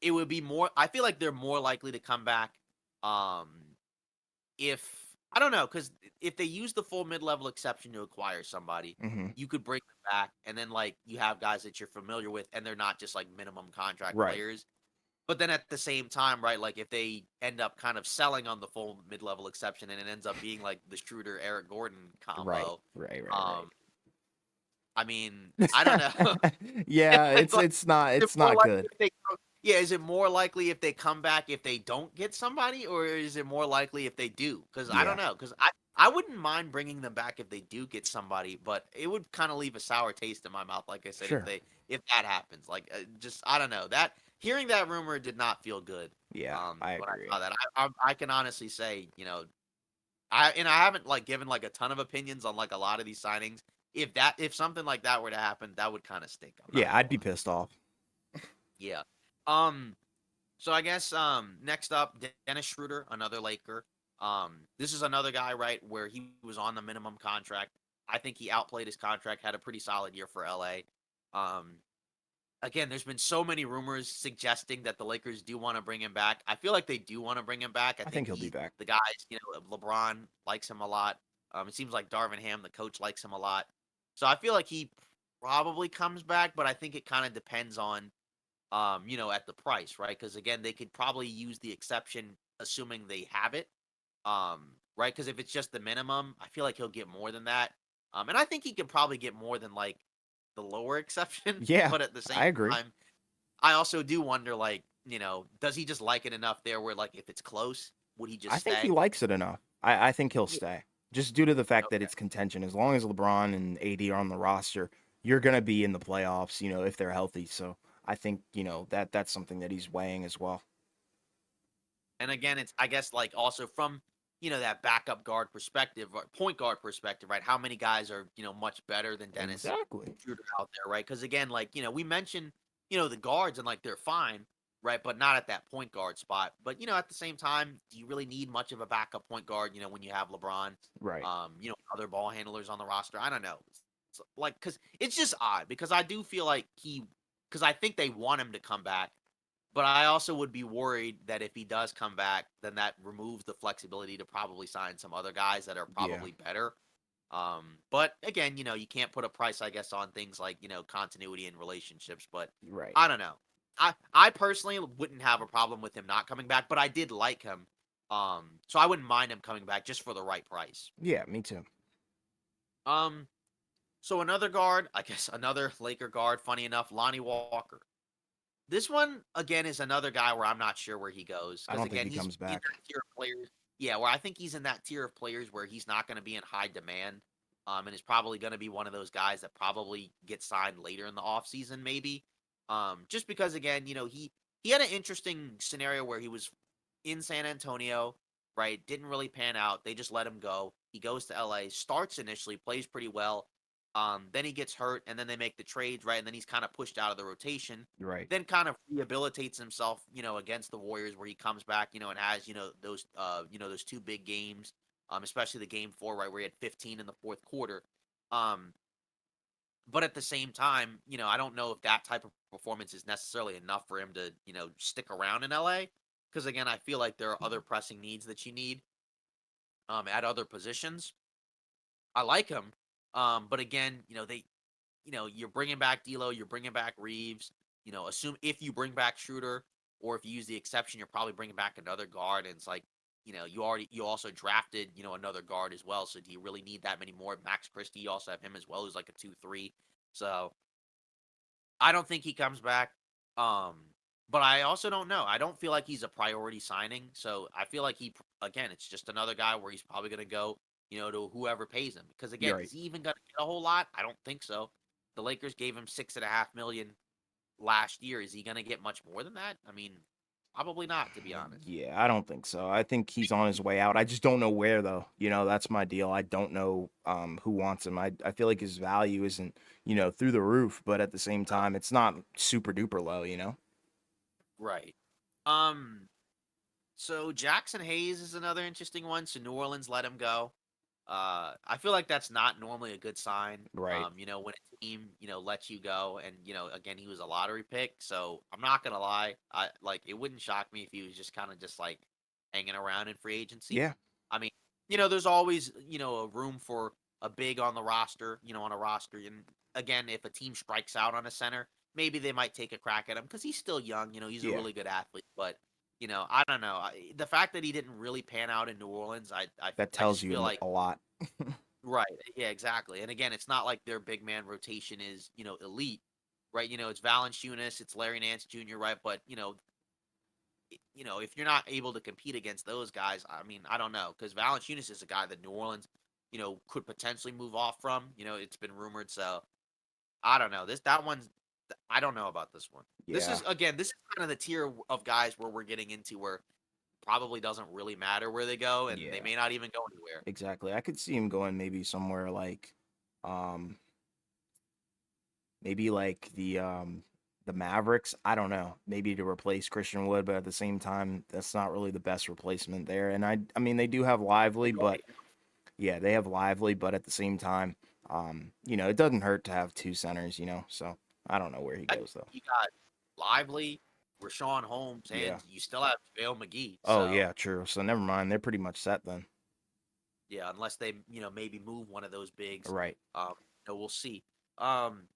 it would be more. I feel like they're more likely to come back, um, if I don't know, because if they use the full mid-level exception to acquire somebody, Hmm. you could bring them back, and then like you have guys that you're familiar with, and they're not just like minimum contract Right. players. But then at the same time, right, like if they end up kind of selling on the full mid-level exception and it ends up being like the Schroeder Eric Gordon Right. combo, Right. Right. um, I mean, I don't know. Yeah, It's like, is it it's more not likely good. if they yeah, is it more likely if they come back if they don't get somebody, or is it more likely if they do? Because I don't Yeah. know. Because I wouldn't mind bringing them back if they do get somebody, but it would kind of leave a sour taste in my mouth. Like I said, Sure. if that happens, like just I don't know that hearing that rumor did not feel good. Yeah, I When I agree. saw that, I can honestly say, I haven't like given like a ton of opinions on like a lot of these signings. If something like that were to happen, that would kind of stink. I'm not Yeah, gonna I'd be lie. pissed off. Yeah. Um. So I guess next up, Dennis Schroeder, another Laker. This is another guy, right, where he was on the minimum contract. I think he outplayed his contract, had a pretty solid year for LA. Um, Again, there's been so many rumors suggesting that the Lakers do want to bring him back. I feel like they do want to bring him back. I I think think he'll be he, back. the guys, LeBron likes him a lot. It seems like Darvin Ham, the coach, likes him a lot. So I feel like he probably comes back, but I think it kind of depends on at the price, right? Because again, they could probably use the exception, assuming they have it, right? Because if it's just the minimum, I feel like he'll get more than that, and I think he could probably get more than like the lower exception. Yeah, But at the same I agree. time, I also do wonder, like, does he just like it enough there where, like, if it's close, would he just I think he stay? likes it enough. I think he'll Yeah. stay. Just due to the fact that Okay. it's contention. As long as LeBron and AD are on the roster, you're gonna be in the playoffs, if they're healthy. So I think, that's something that he's weighing as well. And again, it's I guess like also from that backup guard perspective or point guard perspective, right? How many guys are much better than Dennis Exactly. Schroeder out there, right? Because again, like we mentioned, the guards and like they're fine, right? But not at that point guard spot. But at the same time, do you really need much of a backup point guard? When you have LeBron, Right. other ball handlers on the roster. I don't know. It's like because it's just odd because I do feel like because I think they want him to come back, but I also would be worried that if he does come back, then that removes the flexibility to probably sign some other guys that are Yeah. probably better. But again, you can't put a price, I guess, on things like, continuity in relationships. But Right. I don't know. I personally wouldn't have a problem with him not coming back, but I did like him. So I wouldn't mind him coming back just for the right price. Yeah, me too. Um, so another guard, I guess another Laker guard, funny enough, Lonnie Walker. This one again is another guy where I'm not sure where he goes I because don't think again he he's comes in back. that tier of players. Yeah, where I think he's in that tier of players where he's not going to be in high demand. and is probably going to be one of those guys that probably gets signed later in the offseason, maybe. Just because, again, he had an interesting scenario where he was in San Antonio, right? Didn't really pan out. They just let him go. He goes to LA, starts initially, plays pretty well. Then he gets hurt, and then they make the trades, right? And then he's kind of pushed out of the rotation. Right. Then kind of rehabilitates himself, against the Warriors, where he comes back, and has, those two big games, especially the game four, right, where he had 15 in the fourth quarter. Um, but at the same time, I don't know if that type of performance is necessarily enough for him to, stick around in LA. Because again, I feel like there are other pressing needs that you need at other positions. I like him, but again, you're bringing back D'Lo, you're bringing back Reeves. Assume if you bring back Schroeder, or if you use the exception, you're probably bringing back another guard. And it's like, you also drafted, another guard as well. So do you really need that many more? Max Christie, you also have him as well, who's like a 2-3. So I don't think he comes back. Um, but I also don't know. I don't feel like he's a priority signing. So I feel like again, it's just another guy where he's probably going to go, to whoever pays him. Because You're again, right. is he even going to get a whole lot? I don't think so. The Lakers gave him 6.5 million last year. Is he going to get much more than that? I mean, probably not, to be honest. Yeah, I don't think so. I think he's on his way out. I just don't know where though. That's my deal. I don't know who wants him. I feel like his value isn't, through the roof, but at the same No. time it's not super duper low. Right. Um. So Jackson Hayes is another interesting one. So New Orleans let him go. I feel like that's not normally a good sign. Right. When a team, lets you go, and again, he was a lottery pick, so I'm not gonna lie. I like it wouldn't shock me if he was just kind of just like hanging around in free agency. Yeah. I mean, there's always a room for a big on the roster, on a roster, and again, if a team strikes out on a center, maybe they might take a crack at him because he's still young. He's a Yeah. really good athlete, but I don't know. The fact that he didn't really pan out in New Orleans, That I tells just feel you like a lot. right, yeah, exactly. And again, it's not like their big man rotation is elite, right? It's Valanciunas, it's Larry Nance Jr., right? But if you're not able to compete against those guys, I mean, I don't know, because Valanciunas is a guy that New Orleans, could potentially move off from. It's been rumored, so I don't know. That one's I don't know about this one. Yeah. This is kind of the tier of guys where we're getting into where probably doesn't really matter where they go, and they Yeah. may not even go anywhere. Exactly. I could see him going maybe somewhere like um maybe like the Mavericks. I don't know. Maybe to replace Christian Wood, but at the same time, that's not really the best replacement there. And I mean they do have Lively, but yeah, they have Lively, but at the same time, it doesn't hurt to have two centers, So I don't know where he I- goes though. You got Lively, Rashawn Holmes, Yeah. and you still have JaVale McGee. Oh So yeah, true. So never mind. They're pretty much set then. yeah, unless they maybe move one of those bigs, Right. um, we'll see.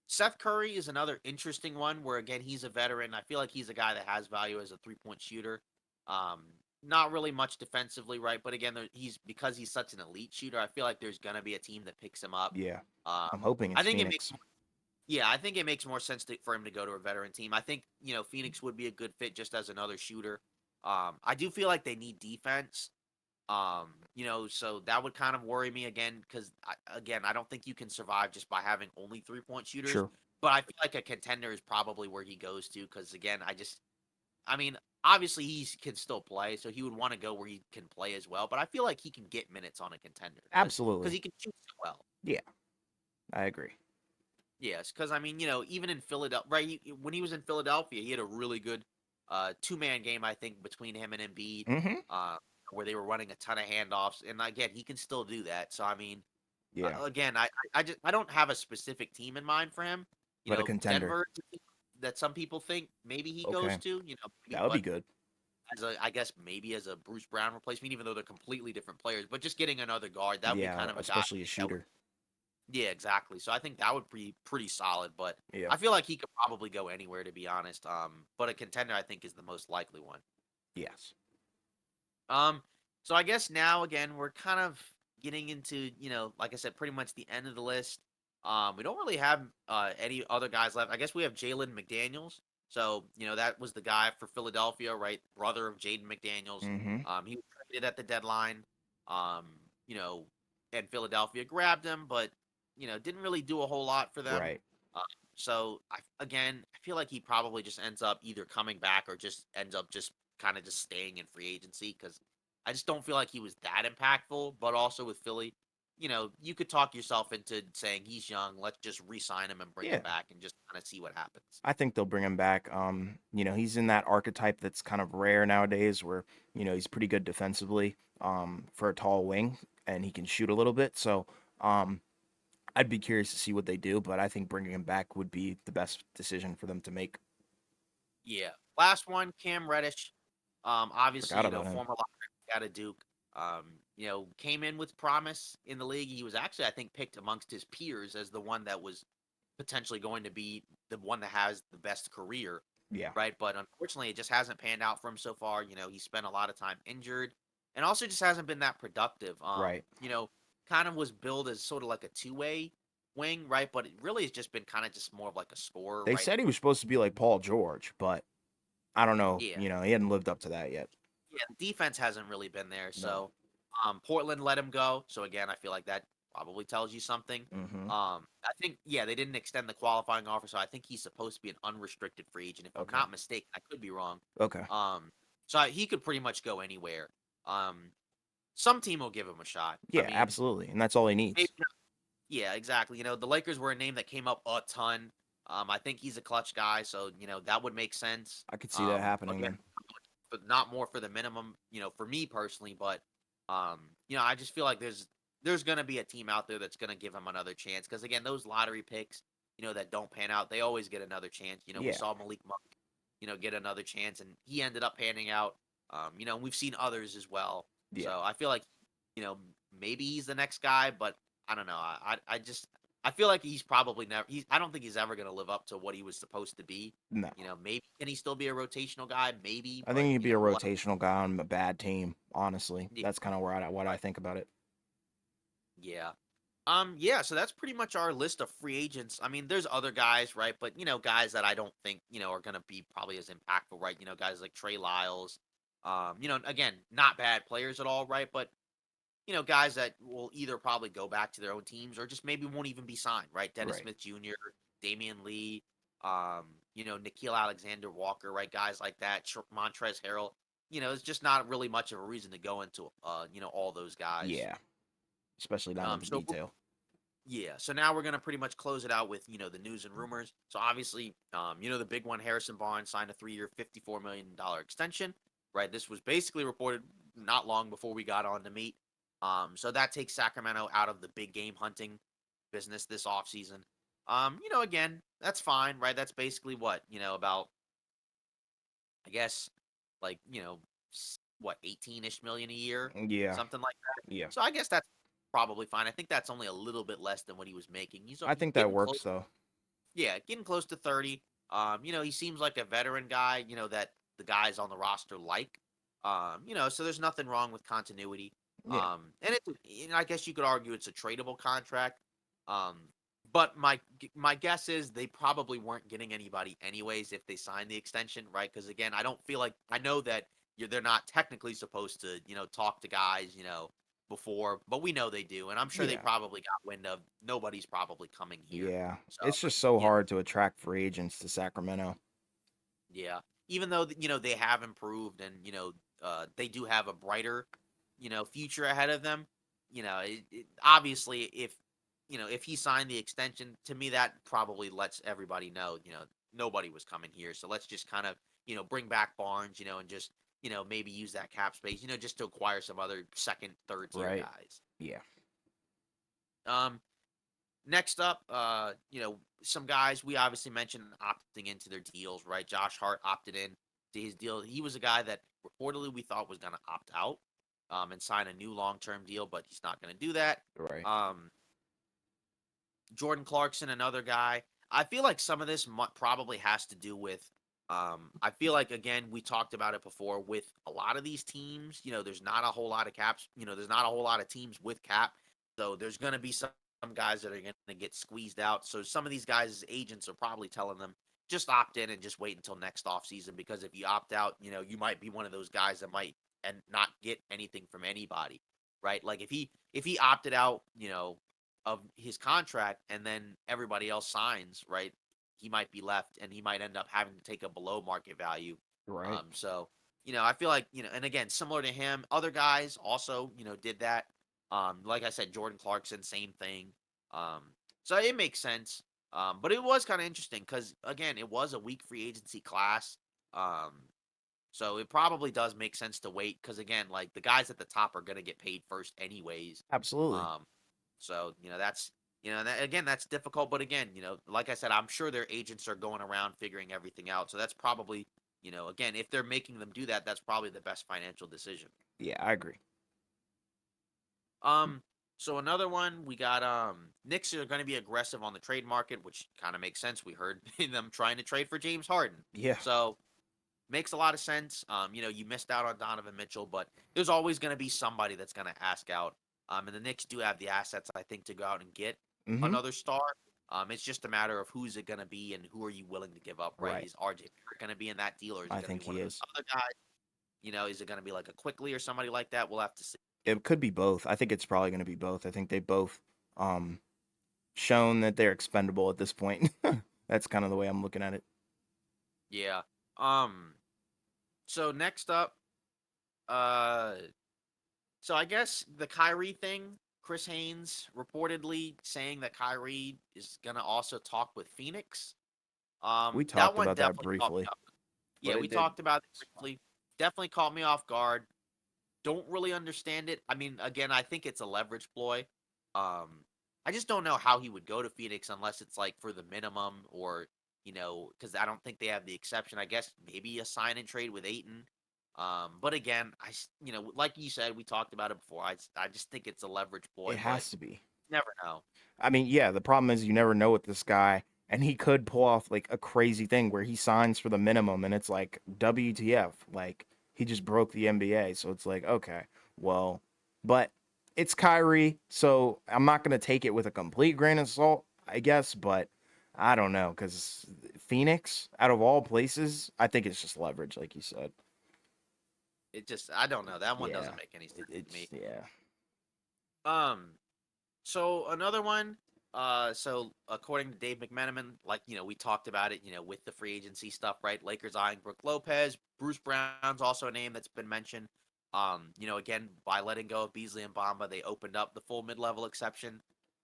Seth Curry is another interesting one where again he's a veteran. I feel like he's a guy that has value as a 3-point shooter. Um, Not really much defensively, right? But again, he's because he's such an elite shooter. I feel like there's gonna be a team that picks him up. Yeah. Um, I'm hoping I it's think it makes Phoenix. Yeah, I think it makes more sense for him to go to a veteran team. I think, Phoenix would be a good fit just as another shooter. I do feel like they need defense. So that would kind of worry me again because again, I don't think you can survive just by having only 3-point shooters. Sure. But I feel like a contender is probably where he goes to because again, I mean, obviously he can still play, so he would want to go where he can play as well. But I feel like he can get minutes on a contender because Absolutely. he can shoot so well. Yeah, I agree. Yes, because I mean, even in Philadelphia, right? When he was in Philadelphia, he had a really good two-man game, I think, between him and Embiid, Mhm. uh, where they were running a ton of handoffs. And again, he can still do that. So I mean, Yeah, again, I don't have a specific team in mind for him. but a contender. Denver that some people think maybe he goes Okay. to, maybe, That would be but good. I guess maybe as a Bruce Brown replacement, even though they're completely different players. But just getting another guard, that would be Yeah, kind of a guy especially a that would shooter. yeah, exactly. So I think that would be pretty solid, but Yeah. I feel like he could probably go anywhere to be honest. But a contender I think is the most likely one. Yes. Um, so I guess now again we're kind of getting into, like I said, pretty much the end of the list. We don't really have any other guys left. I guess we have Jalen McDaniels. So, that was the guy for Philadelphia, right? Brother of Jaden McDaniels. Mhm. He was traded at the deadline. Um, you know, and Philadelphia grabbed him, but didn't really do a whole lot for them. Right. Uh, so I feel like he probably just ends up either coming back or just ends up just kind of just staying in free agency because I just don't feel like he was that impactful. But also with Philly, you could talk yourself into saying he's young. Let's just re-sign him and bring him Yeah. back and just kind of see what happens. I think they'll bring him back. He's in that archetype that's kind of rare nowadays where, he's pretty good defensively, for a tall wing and he can shoot a little bit. So, I'd be curious to see what they do, but I think bringing him back would be the best decision for them to make. Yeah. Last one, Cam Reddish. Obviously, Forgot about him. former linebacker out of Duke. Came in with promise in the league. He was actually, I think, picked amongst his peers as the one that was potentially going to be the one that has the best career, Yeah. right? But unfortunately, it just hasn't panned out for him so far. He spent a lot of time injured and also just hasn't been that productive. Right. Kind of was billed as sort of like a two-way wing, right? But it really has just been kind of just more of like a scorer, They right? said he was supposed to be like Paul George, but I don't know. Yeah. He hadn't lived up to that yet. Yeah, the defense hasn't really been there. No. So, Portland let him go. So again, I feel like that probably tells you something. Mm-hmm. I think yeah, they didn't extend the qualifying offer, so I think he's supposed to be an unrestricted free agent. If I'm Okay. not mistaken, I could be wrong. Okay. He could pretty much go anywhere. Um, some team will give him a shot. I Yeah, mean, absolutely. And that's all he maybe needs. not, yeah, exactly. The Lakers were a name that came up a ton. I think he's a clutch guy, so that would make sense. I could see that happening Again, then. but not more for the minimum, for me personally, but I just feel like there's gonna be a team out there that's gonna give him another chance. Because again, those lottery picks, that don't pan out, they always get another chance. We Yeah. saw Malik Monk, get another chance, and he ended up panning out. We've seen others as well. Yeah. So I feel like, you know, maybe he's the next guy, but I don't know. I feel like he's probably never. I don't think he's ever gonna live up to what he was supposed to be. No. Maybe can he still be a rotational guy? Maybe, I think but he'd be a we'll have rotational guy on a bad team, honestly. to see. That's kind of where what I Right. think about it. Yeah. Yeah, so that's pretty much our list of free agents. I mean, there's other guys, right? But guys that I don't think, are gonna be probably as impactful, right? Guys like Trey Lyles. Again, not bad players at all, right? But guys that will either probably go back to their own teams or just maybe won't even be signed, right? Dennis Right. Smith Jr., Damian Lee, Nikhil Alexander Walker, right? Guys like that, Montrez Harrell. It's just not really much of a reason to go into, all those guys. Yeah. Especially down to the So detail. yeah, so now we're gonna pretty much close it out with the news and rumors. So obviously, the big one, Harrison Barnes signed a 3-year, $54 million extension. Right, this was basically reported not long before we got on to meet. So that takes Sacramento out of the big game hunting business this offseason. Again, that's fine, right? That's basically about I guess like what 18-ish million a year, Yeah. something like that. Yeah. So I guess that's probably fine. I think that's only a little bit less than what he was making. I He's think that getting close. works though. Yeah, getting close to 30. He seems like a veteran guy. That the guys on the roster like. So there's nothing wrong with continuity. Yeah. And I guess you could argue it's a tradable contract. Um, but my guess is they probably weren't getting anybody anyways if they signed the extension, right? Because again, I don't feel like I know that they're not technically supposed to, talk to guys, before, but we know they do, and I'm sure they Yeah. probably got wind of nobody's probably coming here. Yeah. So It's just so yeah, hard to attract free agents to Sacramento. yeah. Even though they have improved and they do have a brighter future ahead of them. Obviously if he signed the extension, to me that probably lets everybody know nobody was coming here. So let's just kind of bring back Barnes, and just maybe use that cap space, just to acquire some other second, third tier Right. guys. Yeah. Um, Next up, some guys we obviously mentioned opting into their deals, right? Josh Hart opted in to his deal. He was a guy that reportedly we thought was going to opt out, and sign a new long-term deal, but he's not going to do that. Right. Um, Jordan Clarkson, another guy. I feel like some of this probably has to do with. I feel like again we talked about it before with a lot of these teams. There's not a whole lot of caps. There's not a whole lot of teams with cap, so there's going to be some guys that are going to get squeezed out. So some of these guys' agents are probably telling them just opt in and just wait until next offseason because if you opt out, you might be one of those guys that might and not get anything from anybody, right? Like if he opted out, of his contract, and then everybody else signs, right? He might be left, and he might end up having to take a below market value. Right. So I feel like and again, similar to him, other guys also did that. Like I said, Jordan Clarkson, same thing. Um, so it makes sense. But it was kind of interesting because again, it was a weak free agency class. Um, so it probably does make sense to wait because again, like the guys at the top are going to get paid first anyways. Absolutely. Um, so that's again that's difficult, but again, like I said, I'm sure their agents are going around figuring everything out. So that's probably again, if they're making them do that, that's probably the best financial decision. Yeah, I agree. Um, so another one we got Knicks are going to be aggressive on the trade market, which kind of makes sense. We heard them trying to trade for James Harden. Yeah. So makes a lot of sense. You missed out on Donovan Mitchell, but there's always going to be somebody that's going to ask out. And the Knicks do have the assets, I think, to go out and get Mm-hmm. another star. It's just a matter of who's it going to be and who are you willing to give up, right? Right. Is RJ going to be in that deal, or is it I going to think be one he of those is. other guys? Is it going to be like a Quickly or somebody like that? We'll have to see. It could be both. I think it's probably going to be both. I think they both um shown that they're expendable at this point. That's kind of the way I'm looking at it. Yeah. Um. So next up, uh, so I guess the Kyrie thing, Chris Haynes reportedly saying that Kyrie is gonna also talk with Phoenix. We That talked one about that definitely caught me briefly, off. but Yeah, we it did. talked about it briefly. Definitely caught me off guard. Don't really understand it. I mean, again, I think it's a leverage ploy. Um, I just don't know how he would go to Phoenix unless it's like for the minimum or, because I don't think they have the exception. I guess maybe a sign and trade with Aiton. But again, like you said, we talked about it before. I just think it's a leverage ploy, It but has to be. you never know. I mean, yeah, the problem is you never know with this guy, and he could pull off like a crazy thing where he signs for the minimum, and it's like WTF, like he just broke the NBA. So it's like, okay, well, but it's Kyrie, so I'm not gonna take it with a complete grain of salt, I guess, but I don't know, because Phoenix, out of all places, I think it's just leverage, like you said. I don't know. That one Yeah, doesn't make any sense to it's me. yeah, Um, So another one, so according to Dave McMenamin, like we talked about it, with the free agency stuff, right? Lakers eyeing Brook Lopez, Bruce Brown's also a name that's been mentioned. Again, by letting go of Beasley and Bamba, they opened up the full mid-level exception.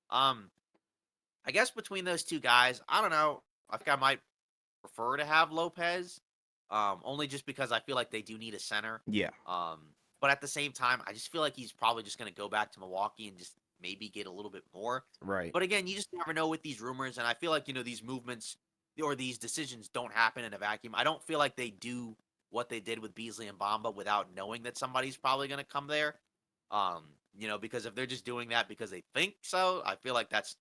Um, I guess between those two guys, I don't know. I think I might prefer to have Lopez, only just because I feel like they do need a center. yeah, Um, but at the same time, I just feel like he's probably just going to go back to Milwaukee and just maybe get a little bit more. right. But again, you just never know with these rumors, and I feel like these movements or these decisions don't happen in a vacuum. I don't feel like they do what they did with Beasley and Bamba without knowing that somebody's probably going to come there. Because if they're just doing that because they think so, I feel like that's It's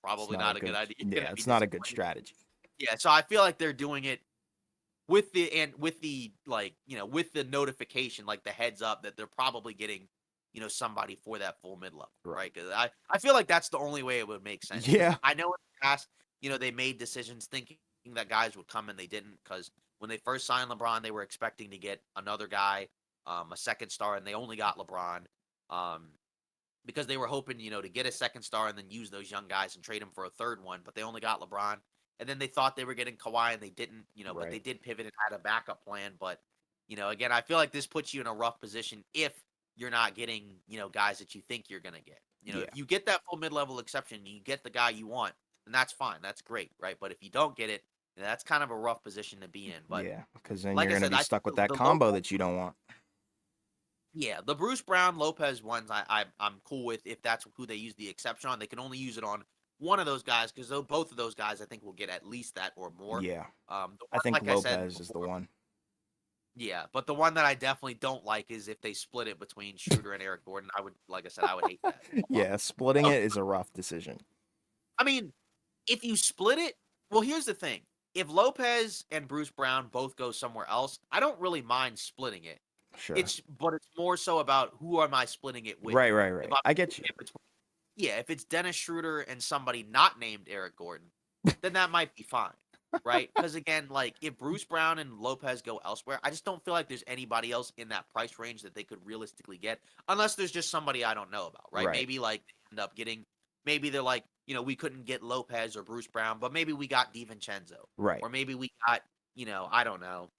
probably not a not a good good, idea. You're going yeah, to be it's not a good disappointed. strategy. Yeah, so I feel like they're doing it with the like with the notification, like the heads up that they're probably getting somebody for that full mid level, Right. right? Because I feel like that's the only way it would make sense. Because Yeah, I know in the past they made decisions thinking that guys would come and they didn't. Because when they first signed LeBron, they were expecting to get another guy, a second star, and they only got LeBron. Um, because they were hoping, to get a second star and then use those young guys and trade him for a third one, but they only got LeBron. And then they thought they were getting Kawhi and they didn't, but they right. did pivot and had a backup plan. But, again, I feel like this puts you in a rough position if you're not getting, guys that you think you're going to get. Yeah, If you get that full mid level exception, you get the guy you want, then that's fine. That's great, right? But if you don't get it, that's kind of a rough position to be in. But yeah, because then like you're I gonna said, be I think stuck with that the combo Lopez that you don't want. yeah, the Bruce Brown Lopez ones I'm cool with if that's who they use the exception on. They can only use it on one of those guys because both of those guys I think will get at least that or more. Yeah, The I one think like I said Lopez is the before, one. yeah, but the one that I definitely don't like is if they split it between Schroeder and Eric Gordon. Like I said, I would hate that a lot. Yeah, splitting Oh, it is a rough decision. I mean, if you split it, well, here's the thing: if Lopez and Bruce Brown both go somewhere else, I don't really mind splitting it. Sure. But it's more so about who am I splitting it with. Right, right, If right. I'm I get you. if it's Yeah, if it's Dennis Schroeder and somebody not named Eric Gordon, then that might be fine, right? Because again, like if Bruce Brown and Lopez go elsewhere, I just don't feel like there's anybody else in that price range that they could realistically get, unless there's just somebody I don't know about, right? Right. Maybe like they end up getting maybe they're like, we couldn't get Lopez or Bruce Brown, but maybe we got DiVincenzo, Right. or maybe we got, I don't know,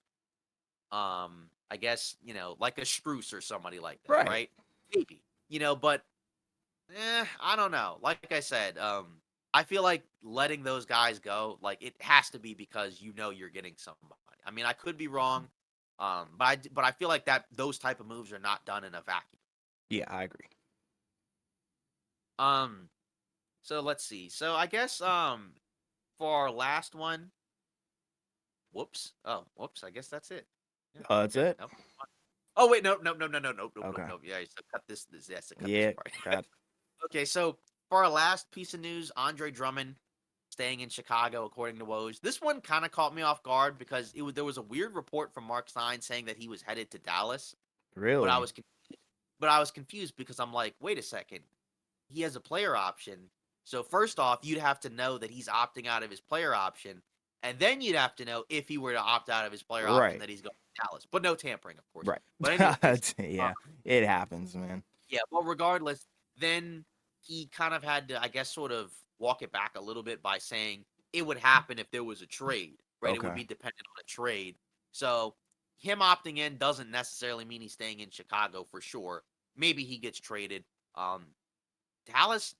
I guess, like a Spruce or somebody like that, Right. right? Maybe, but I don't know. Like I said, I feel like letting those guys go, like it has to be because you're getting somebody. I mean, I could be wrong, but I feel like that those type of moves are not done in a vacuum. Yeah, I agree. Um, so let's see. So I guess for our last one, whoops. Oh, whoops. I guess that's it. Yeah. That's Okay. it. Nope. Oh wait, no, no, no, no, no, no, no, no, Okay. no. Yeah, so cut this. Yes, to cut this Yeah. part. Got. Okay, so for our last piece of news, Andre Drummond staying in Chicago, according to Woj. This one kind of caught me off guard because there was a weird report from Mark Stein saying that he was headed to Dallas, but I Really. was confused because I'm like, wait a second, he has a player option. So first off, you'd have to know that he's opting out of his player option, and then you'd have to know if he were to opt out of his player option Right. that he's going to Dallas, but no tampering, of course. Right. But anyways, Yeah. It happens, man. yeah, well, regardless, then he kind of had to, I guess, sort of walk it back a little bit by saying it would happen if there was a trade, right? It would Okay. be dependent on a trade. So him opting in doesn't necessarily mean he's staying in Chicago for sure. Maybe he gets traded. Um, Dallas,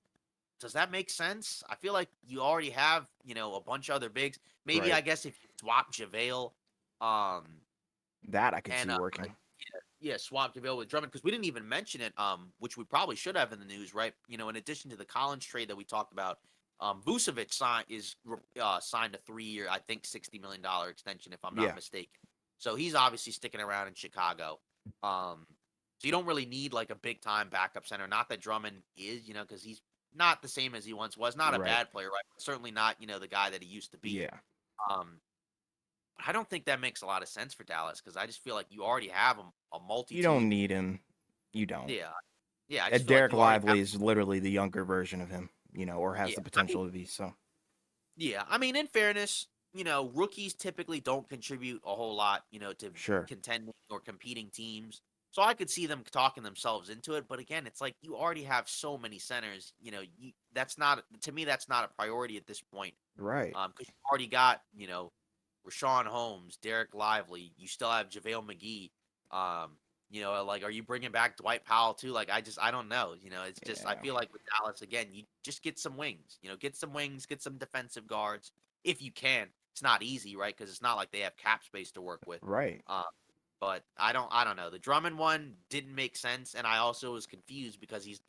does that make sense? I feel like you already have, a bunch of other bigs. Maybe Right. I guess if you swap JaVale, um, That I could and see working. yeah, swap JaVale with Drummond because we didn't even mention it, which we probably should have in the news, right? In addition to the Collins trade that we talked about, Vucevic signed a 3-year, I think $60 million extension, if I'm not Yeah. mistaken. So he's obviously sticking around in Chicago. Um, so you don't really need like a big time backup center. Not that Drummond is, because he's not the same as he once was. Not a Right. bad player, right? But certainly not, the guy that he used to be. Yeah. Um, I don't think that makes a lot of sense for Dallas because I just feel like you already have a You don't multi-team. need him. You don't. Yeah, yeah. I just feel like Derek you already have. Lively is literally the younger version of him, or has Yeah, the I mean, potential to be. So yeah. I mean, in fairness, rookies typically don't contribute a whole lot, to sure. contending or competing teams. So I could see them talking themselves into it. But again, it's like you already have so many centers. That's not to me. That's not a priority at this point. Right. Because you already got, Rashawn Holmes, Derek Lively. You still have JaVale McGee. Like, are you bringing back Dwight Powell too? Like, I don't know. It's just I Yeah. feel like with Dallas again, you just get some wings. Get some wings, get some defensive guards if you can. It's not easy, right? Because it's not like they have cap space to work with. Right. Um, but I don't know. The Drummond one didn't make sense, and I also was confused because he's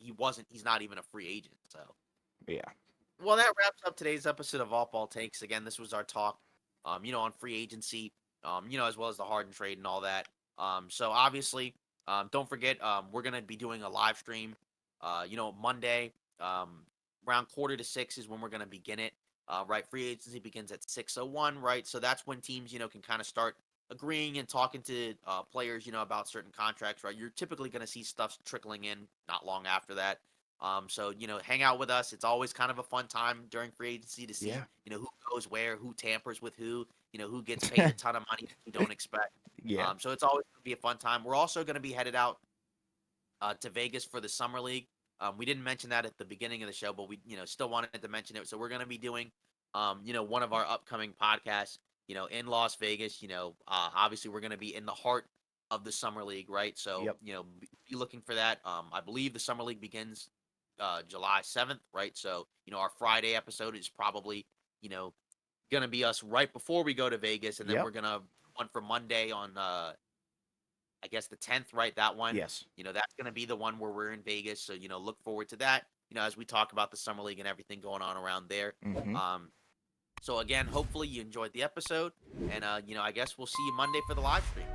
not even a free agent. So Yeah. well, that wraps up today's episode of All Ball Takes. Again, this was our talk, on free agency, as well as the Harden trade and all that. So obviously, don't forget, we're gonna be doing a live stream, Monday, around 5:45 is when we're gonna begin it. Right, free agency begins at 6:01, right? So that's when teams, can kind of start agreeing and talking to players, about certain contracts, right? You're typically gonna see stuff trickling in not long after that. So hang out with us. It's always kind of a fun time during free agency to see, Yeah. who goes where, who tampers with who gets paid a ton of money you don't expect. Yeah. So it's always going to be a fun time. We're also going to be headed out to Vegas for the summer league. We didn't mention that at the beginning of the show, but we still wanted to mention it. So we're going to be doing, one of our upcoming podcasts, in Las Vegas. Obviously we're going to be in the heart of the summer league, right? So Yep. be looking for that. I believe the summer league begins July 7th, right? So our Friday episode is probably gonna be us right before we go to Vegas, and then Yep. we're gonna one for Monday on I guess the 10th, right? That one, Yes. that's gonna be the one where we're in Vegas. So look forward to that. As we talk about the summer league and everything going on around there. Mm-hmm. Um, so again, hopefully you enjoyed the episode, and I guess we'll see you Monday for the live stream.